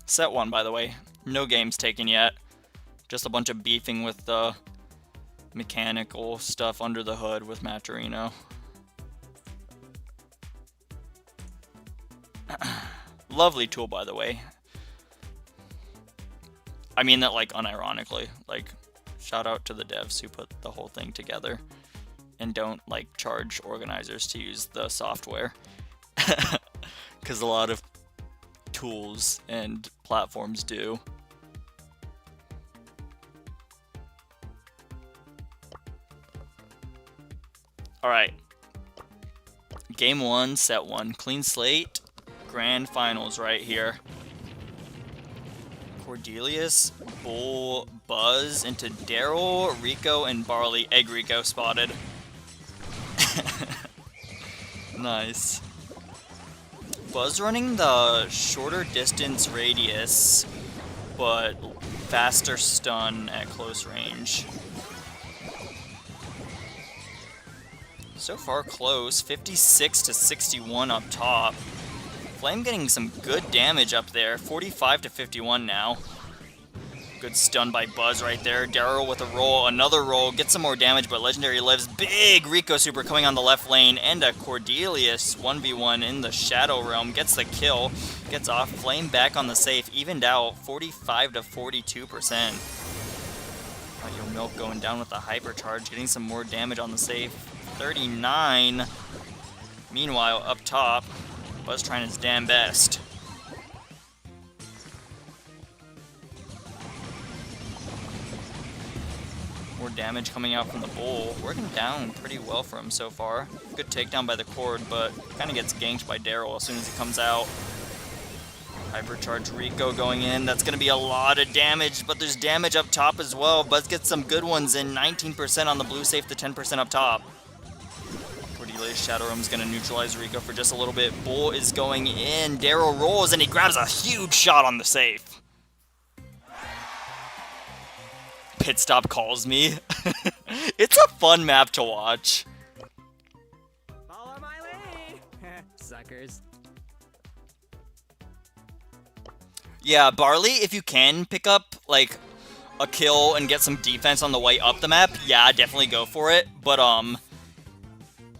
Set 1, by the way. No games taken yet. Just a bunch of beefing with the mechanical stuff under the hood with Maturino. Lovely tool, by the way. I mean that, like, unironically. Like, shout out to the devs who put the whole thing together and don't, like, charge organizers to use the software. Because a lot of tools and platforms do. Alright. Game 1, set 1. Clean slate. Grand finals right here. Cordelius, Bull, Buzz into Daryl, Rico, and Barley. Egg Rico spotted. Nice. Buzz running the shorter distance radius, but faster stun at close range. So far close, 56 to 61 up top. Flame getting some good damage up there, 45 to 51 now. Good stun by Buzz right there. Daryl with a roll, another roll, gets some more damage, but Legendary lives. Big Rico Super coming on the left lane, and a Cordelius 1v1 in the Shadow Realm. Gets the kill, gets off. Flame back on the safe, evened out, 45 to 42%. Your Milk going down with the Hypercharge, getting some more damage on the safe. 39. Meanwhile, up top, Buzz trying his damn best. More damage coming out from the Bull. Working down pretty well for him so far. Good takedown by the Cord, but kind of gets ganked by Daryl as soon as he comes out. Hypercharge Rico going in. That's going to be a lot of damage, but there's damage up top as well. Buzz gets some good ones in. 19% on the blue safe to 10% up top. Cordelius Shadow Realm is going to neutralize Rico for just a little bit. Bull is going in. Daryl rolls, and he grabs a huge shot on the safe. Pit Stop calls me. It's a fun map to watch. Follow my lead! Suckers. Yeah, Barley, if you can pick up, like, a kill and get some defense on the way up the map, yeah, definitely go for it. But,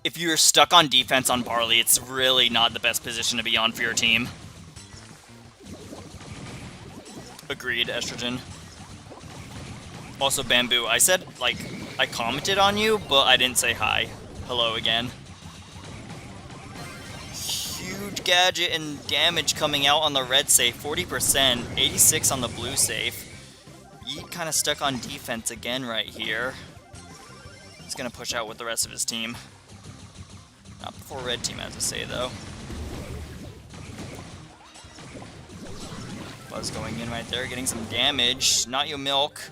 if you're stuck on defense on Barley, it's really not the best position to be on for your team. Agreed, Estrogen. Also, Bamboo, I said, like, I commented on you, but I didn't say hi. Hello again. Huge gadget and damage coming out on the red safe, 40%, 86 on the blue safe. Yeet kind of stuck on defense again right here. He's going to push out with the rest of his team. Not before red team has to say, though. Buzz going in right there, getting some damage. Not Your Milk.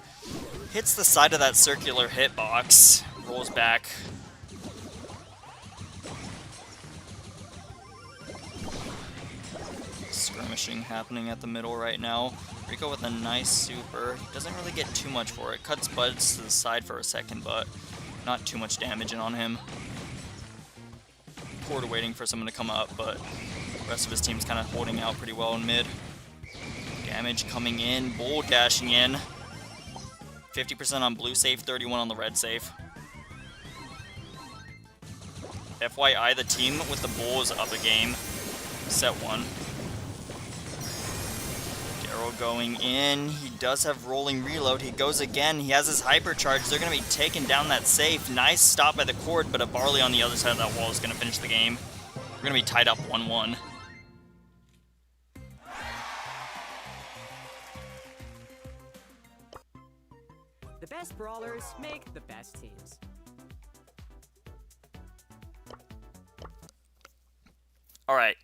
Hits the side of that circular hitbox. Rolls back. Skirmishing happening at the middle right now. Rico with a nice super. Doesn't really get too much for it. Cuts Buzz to the side for a second, but not too much damage in on him. Cord waiting for someone to come up, but the rest of his team's kind of holding out pretty well in mid. Damage coming in, Bull dashing in. 50% on blue safe, 31 on the red safe. FYI, the team with the Bull is up a game. Set 1. Daryl going in. He does have rolling reload. He goes again. He has his hypercharge. They're going to be taking down that safe. Nice stop by the Cord, but a Barley on the other side of that wall is going to finish the game. We're going to be tied up 1-1. The best brawlers make the best teams. All right.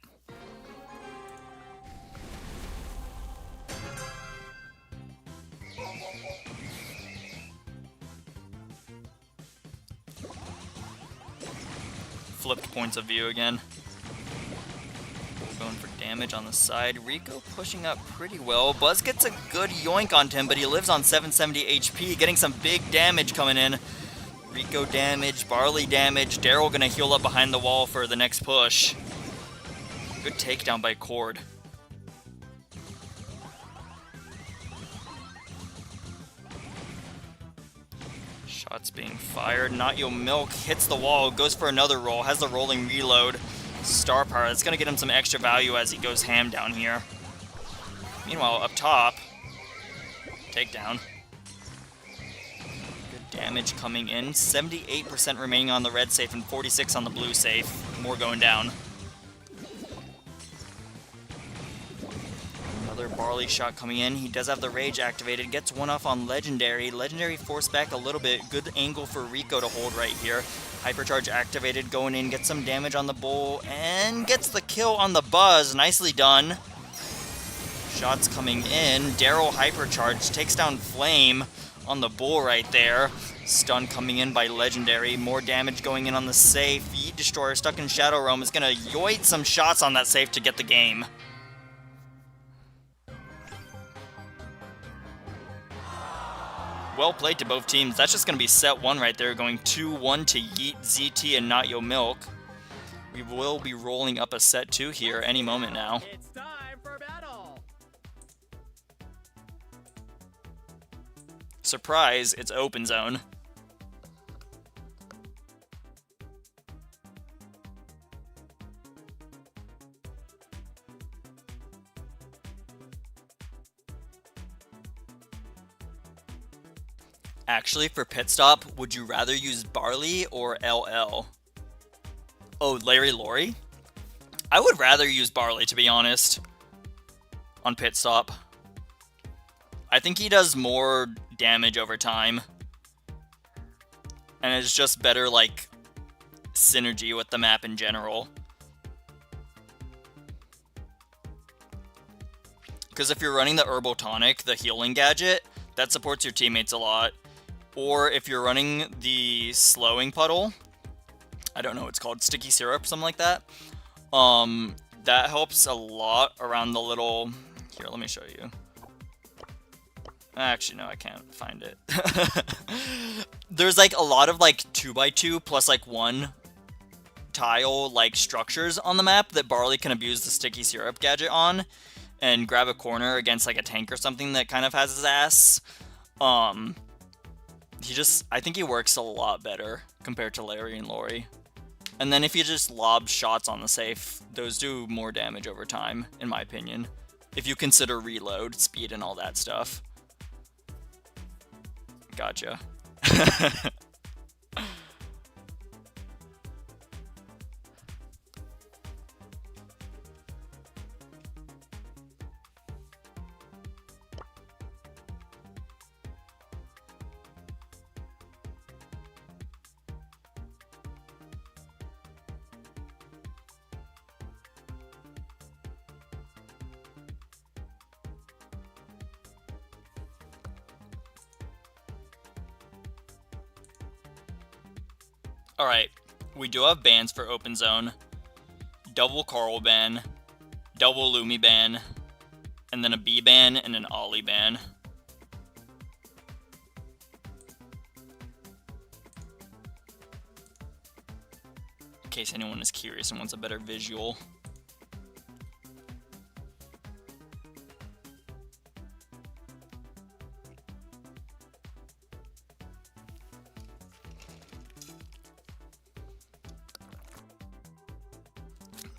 Flipped points of view again. Going for damage on the side. Rico pushing up pretty well. Buzz gets a good yoink on him, but he lives on 770 HP, getting some big damage coming in. Rico damage, Barley damage. Daryl gonna heal up behind the wall for the next push. Good takedown by Cord. Shots being fired. Not Yo Milk hits the wall, goes for another roll, has the rolling reload. Star power, that's going to get him some extra value as he goes ham down here. Meanwhile, up top, takedown. Good damage coming in. 78% remaining on the red safe and 46 on the blue safe. More going down. Another Barley shot coming in. He does have the Rage activated. Gets one off on Legendary. Legendary forced back a little bit. Good angle for Rico to hold right here. Hypercharge activated. Going in. Gets some damage on the Bull. And gets the kill on the Buzz. Nicely done. Shots coming in. Daryl Hypercharge takes down Flame on the Bull right there. Stun coming in by Legendary. More damage going in on the safe. Yeet Destroyer stuck in Shadow Realm is going to yoit some shots on that safe to get the game. Well played to both teams. That's just going to be set 1 right there, going 2-1 to Yeet, ZT, and Not Yo Milk. We will be rolling up a set 2 here any moment now. It's time for battle. Surprise, it's open zone. Actually, for pit stop, would you rather use Barley or LL? Oh, Larry Laurie? I would rather use Barley, to be honest, on pit stop. I think he does more damage over time. And it's just better, like, synergy with the map in general. Because if you're running the Herbal Tonic, the healing gadget, that supports your teammates a lot. Or if you're running the slowing puddle, I don't know what it's called, sticky syrup, something like that. That helps a lot around the little, here, let me show you. Actually, no, I can't find it. There's like a lot of like 2x2 plus like 1 tile like structures on the map that Barley can abuse the sticky syrup gadget on and grab a corner against like a tank or something that kind of has his ass. I think he works a lot better compared to Larry and Laurie. And then if you just lob shots on the safe, those do more damage over time, in my opinion. If you consider reload, speed, and all that stuff. Gotcha. Alright, we do have bans for Open Zone. Double Carl ban, double Lumi ban, and then a B ban and an Ollie ban. case anyone is curious and wants a better visual.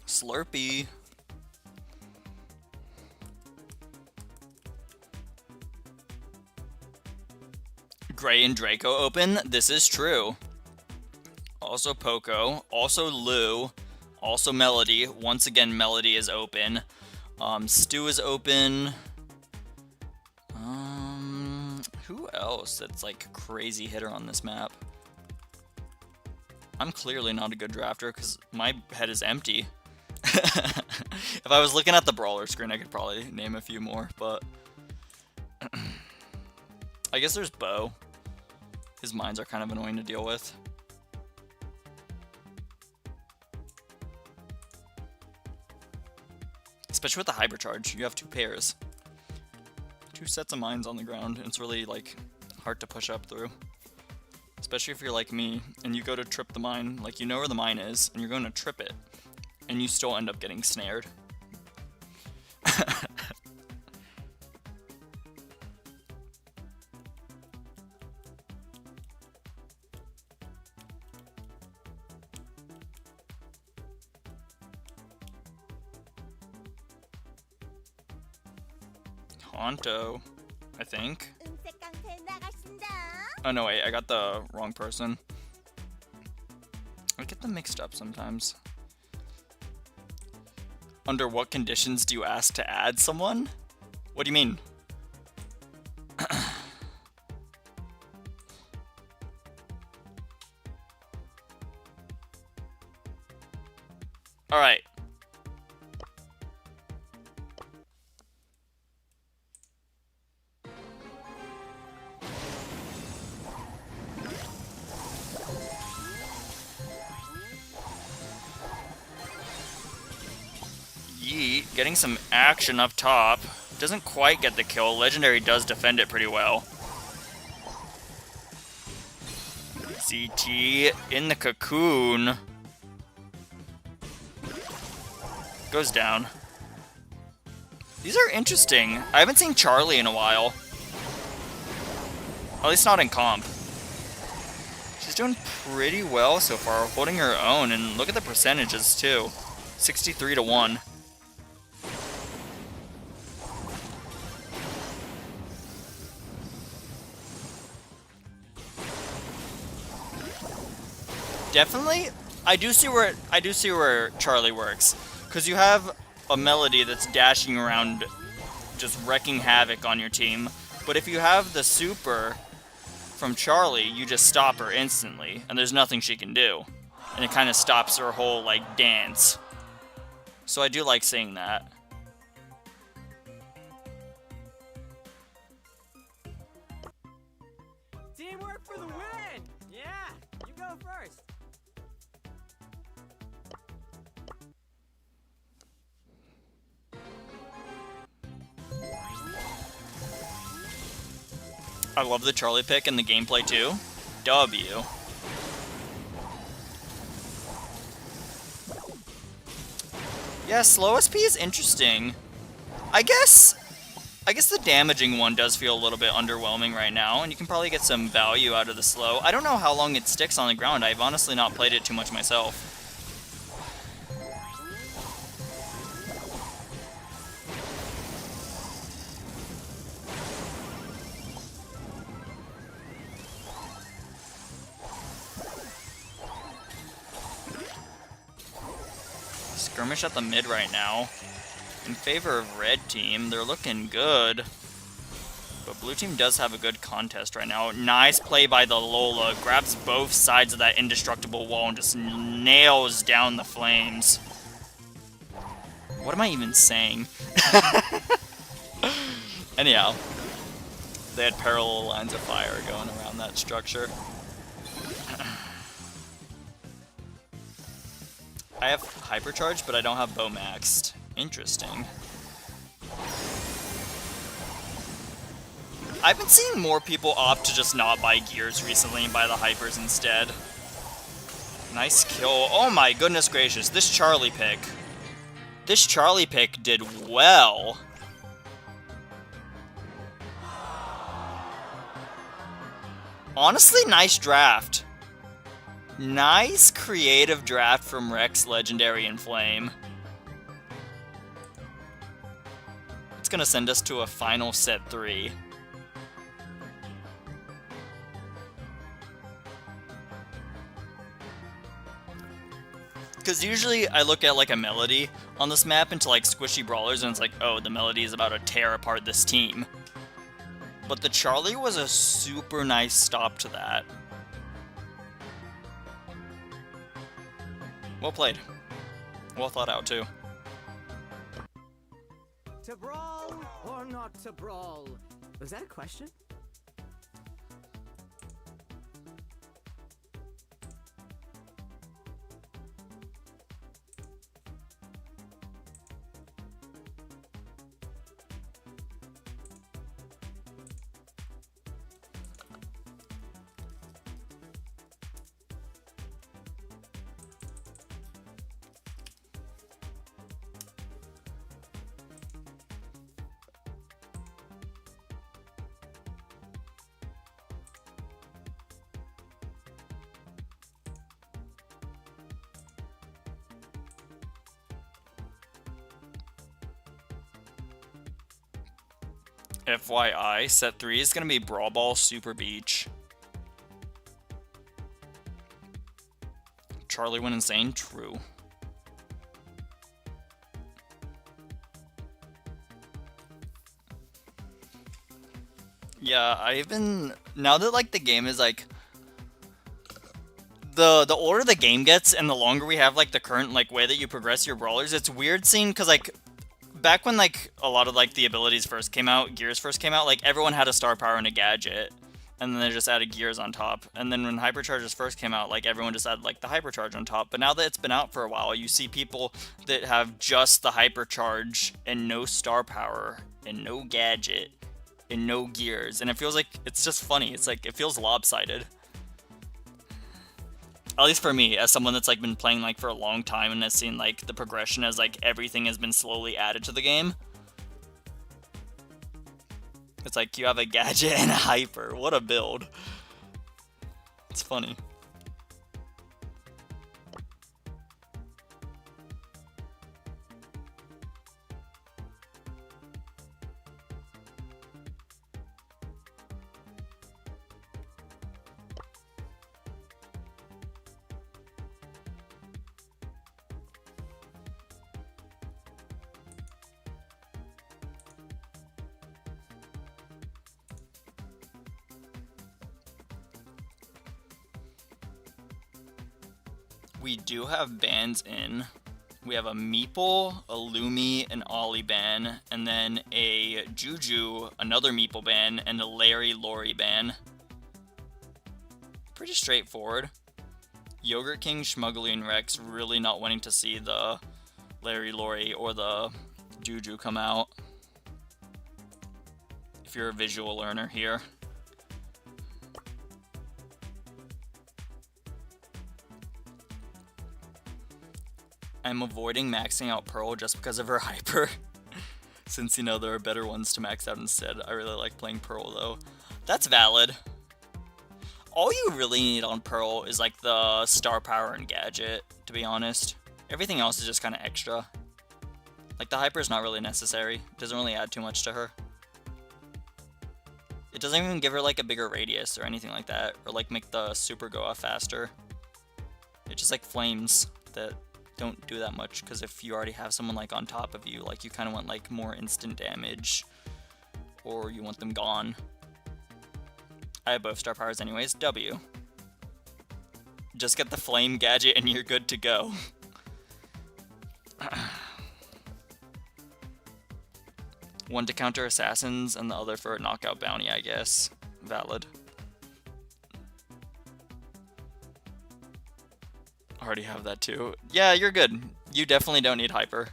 Slurpee. Gray and Draco open. This is true. Also Poco. Also Lou. Also Melody. Once again, Melody is open. Stu is open. Who else that's like a crazy hitter on this map? I'm clearly not a good drafter because my head is empty. If I was looking at the brawler screen, I could probably name a few more, but I guess there's Bo. His mines are kind of annoying to deal with. Especially with the hypercharge, you have 2 pairs. 2 sets of mines on the ground. It's really like hard to push up through. Especially if you're like me and you go to trip the mine, like you know where the mine is and you're going to trip it and you still end up getting snared. Honto, I think. 음색 깡패 나가신다. Oh no, wait, I got the wrong person. I get them mixed up sometimes. Under what conditions do you ask to add someone? What do you mean? Alright. Yeet, getting some action up top. Doesn't quite get the kill. Legendary does defend it pretty well. CT in the cocoon. Goes down. These are interesting. I haven't seen Charlie in a while. At least not in comp. She's doing pretty well so far, holding her own, and look at the percentages too. 63-1. Definitely, I do see where Charlie works, because you have a Melody that's dashing around, just wrecking havoc on your team. But if you have the super from Charlie, you just stop her instantly, and there's nothing she can do, and it kind of stops her whole like dance. So I do like seeing that. Teamwork for the win! Yeah, you go first. I love the Charlie pick and the gameplay too. W. Yeah, slow SP is interesting. I guess the damaging one does feel a little bit underwhelming right now, and you can probably get some value out of the slow. I don't know how long it sticks on the ground. I've honestly not played it too much myself. Skirmish at the mid right now. In favor of red team, they're looking good. But blue team does have a good contest right now. Nice play by the Lola. Grabs both sides of that indestructible wall and just nails down the flames. What am I even saying? Anyhow, they had parallel lines of fire going around that structure. I have hypercharge, but I don't have bow maxed. Interesting. I've been seeing more people opt to just not buy gears recently and buy the hypers instead. Nice kill. Oh my goodness gracious, this Charlie pick. This Charlie pick did well. Honestly, nice draft. Nice creative draft from Rex, Legendary, and Flame. It's gonna send us to a final set 3. Because usually I look at like a melody on this map into like squishy brawlers and it's like, oh, the melody is about to tear apart this team. But the Charlie was a super nice stop to that. Well played. Well thought out too. To brawl or not to brawl? Was that a question? FYI, set 3 is going to be Brawl Ball Super Beach. Charlie went insane? True. Yeah, I've been... Now that, like, the game is, like... The older the game gets and the longer we have, like, the current, like, way that you progress your brawlers, it's weird seeing, because, like... Back when, like, a lot of, like, the abilities first came out, gears first came out, like, everyone had a star power and a gadget. And then they just added gears on top. And then when hypercharges first came out, like, everyone just added, like, the hypercharge on top. But now that it's been out for a while, you see people that have just the hypercharge and no star power and no gadget and no gears. And it feels like, it's just funny. It's like, it feels lopsided. At least for me, as someone that's like been playing like for a long time and has seen like the progression as like everything has been slowly added to the game. It's like you have a gadget and a hyper. What a build. It's funny. We do have bans in. We have a Meeple, a Lumi, an Ollie ban, and then a Juju, another Meeple ban, and a Larry Lori ban. Pretty straightforward. Yogurt King, Schmuggly, and Rex really not wanting to see the Larry Lori or the Juju come out. If you're a visual learner here. I'm avoiding maxing out Pearl just because of her hyper. Since, you know, there are better ones to max out instead. I really like playing Pearl, though. That's valid. All you really need on Pearl is, like, the star power and gadget, to be honest. Everything else is just kind of extra. Like, the hyper is not really necessary. It doesn't really add too much to her. It doesn't even give her, like, a bigger radius or anything like that. Or, like, make the super go off faster. It's just, like, flames that don't do that much, because if you already have someone like on top of you, like you kind of want like more instant damage, or you want them gone. I have both star powers anyways. W. Just get the flame gadget and you're good to go. One to counter assassins and the other for a knockout bounty, I guess. Valid. Already have that too. Yeah, you're good. You definitely don't need hyper.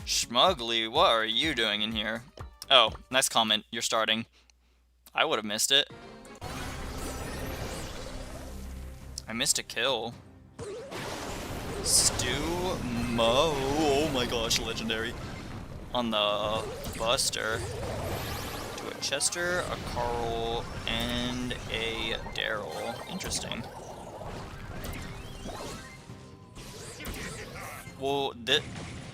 Schmugly, what are you doing in here? Oh, nice comment. You're starting. I would have missed it. I missed a kill. Stu Mo. Oh my gosh, legendary. On the Buster. To a Chester, a Carl, and a Daryl. Interesting. Well,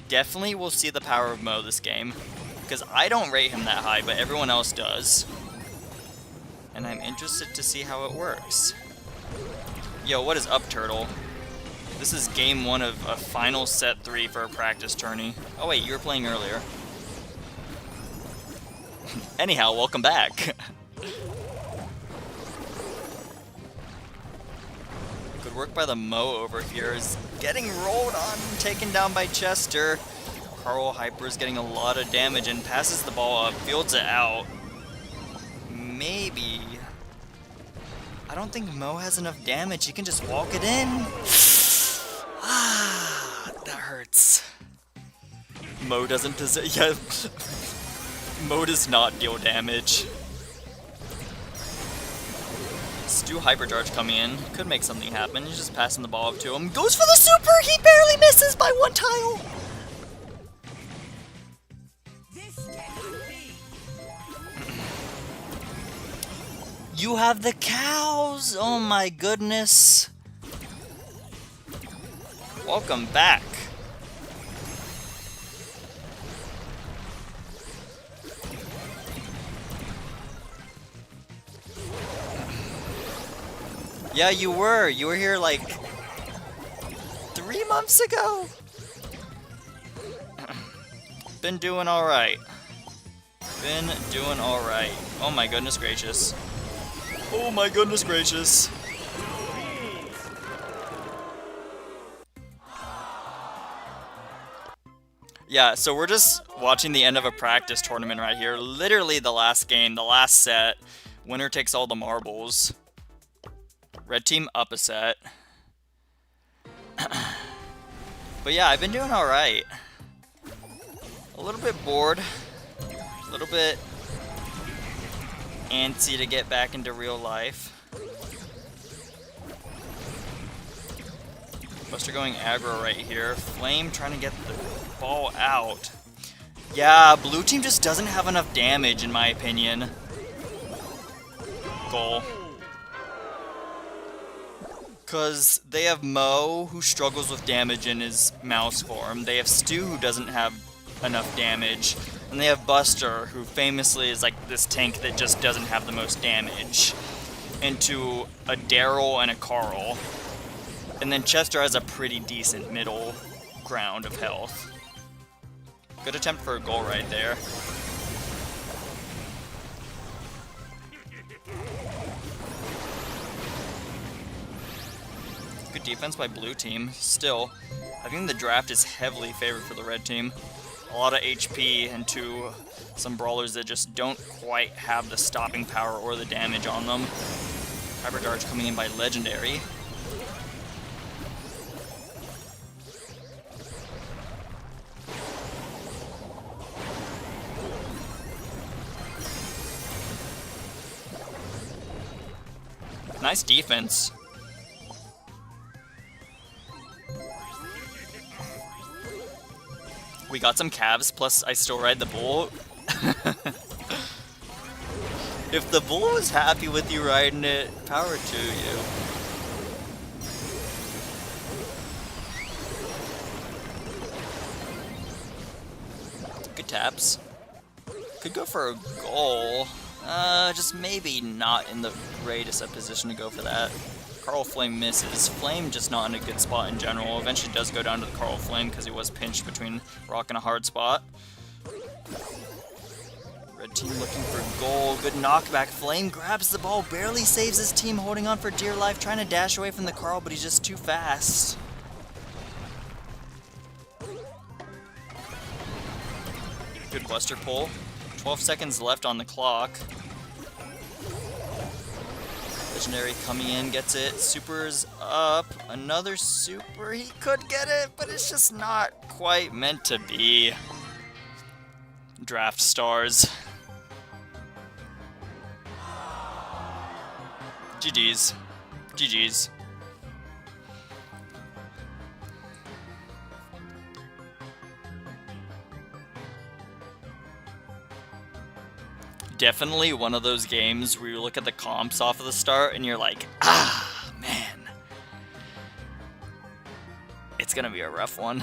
definitely we'll see the power of Mo this game. Because I don't rate him that high, but everyone else does. And I'm interested to see how it works. Yo, what is up, Turtle? This is game 1 of a final set 3 for a practice tourney. Oh wait, you were playing earlier. Anyhow, welcome back. Good work by the Mo over here. Is getting rolled on, taken down by Chester. Carl Hyper is getting a lot of damage and passes the ball up, fields it out. Maybe. I don't think Mo has enough damage. He can just walk it in. Ah, that hurts. Mo doesn't deserve. Yeah. Mo does not deal damage. Stu Hypercharge coming in. Could make something happen. He's just passing the ball up to him. Goes for the super! He barely misses by 1 tile! You have the cows! Oh my goodness. Welcome back. Yeah, you were. You were here like 3 months ago. Been doing alright. Been doing alright. Oh my goodness gracious. Oh my goodness gracious. Yeah, so we're just watching the end of a practice tournament right here. Literally the last game, the last set. Winner takes all the marbles. Red team up a set. But yeah, I've been doing alright. A little bit bored. A little bit antsy to get back into real life. Buster going aggro right here. Flame trying to get the ball out. Yeah, blue team just doesn't have enough damage in my opinion. Goal. Because they have Mo, who struggles with damage in his mouse form. They have Stu, who doesn't have enough damage. And they have Buster, who famously is like this tank that just doesn't have the most damage. Into a Daryl and a Carl. And then Chester has a pretty decent middle ground of health. Good attempt for a goal right there. Good defense by blue team. Still, I think the draft is heavily favored for the red team. A lot of HP into some brawlers that just don't quite have the stopping power or the damage on them. Hypercharge coming in by legendary. Nice defense. We got some calves, plus I still ride the bull. If the bull was happy with you riding it, power to you. Good taps. Could go for a goal. Just maybe not in the greatest of position to go for that. Carl Flame misses. Flame just not in a good spot in general. Eventually does go down to the Carl Flame because he was pinched between rock and a hard spot. Red team looking for goal. Good knockback. Flame grabs the ball, barely saves his team, holding on for dear life, trying to dash away from the Carl, but he's just too fast. Good Buster pull. 12 seconds left on the clock. Legendary coming in, gets it. Super's up. Another super. He could get it, but it's just not quite meant to be. Draft stars. GG's. GG's. Definitely one of those games where you look at the comps off of the start and you're like, ah, man. It's gonna be a rough one.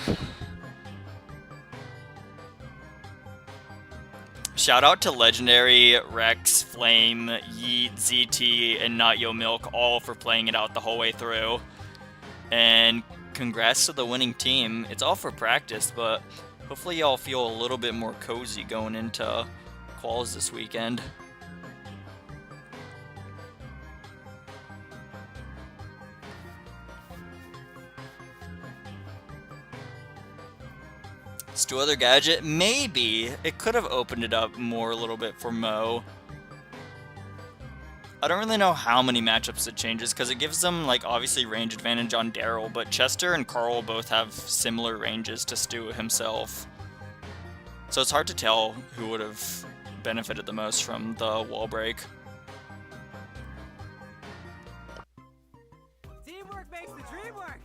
Shout out to Legendary, Rex, Flame, Yeet, ZT, and Not Yo Milk, all for playing it out the whole way through. And congrats to the winning team. It's all for practice, but hopefully y'all feel a little bit more cozy going into quals this weekend. Let's do other gadget. Maybe it could have opened it up more a little bit for Mo. I don't really know how many matchups it changes because it gives them like obviously range advantage on Daryl, but Chester and Carl both have similar ranges to Stu himself. So it's hard to tell who would have benefited the most from the wall break. Teamwork makes the dream work.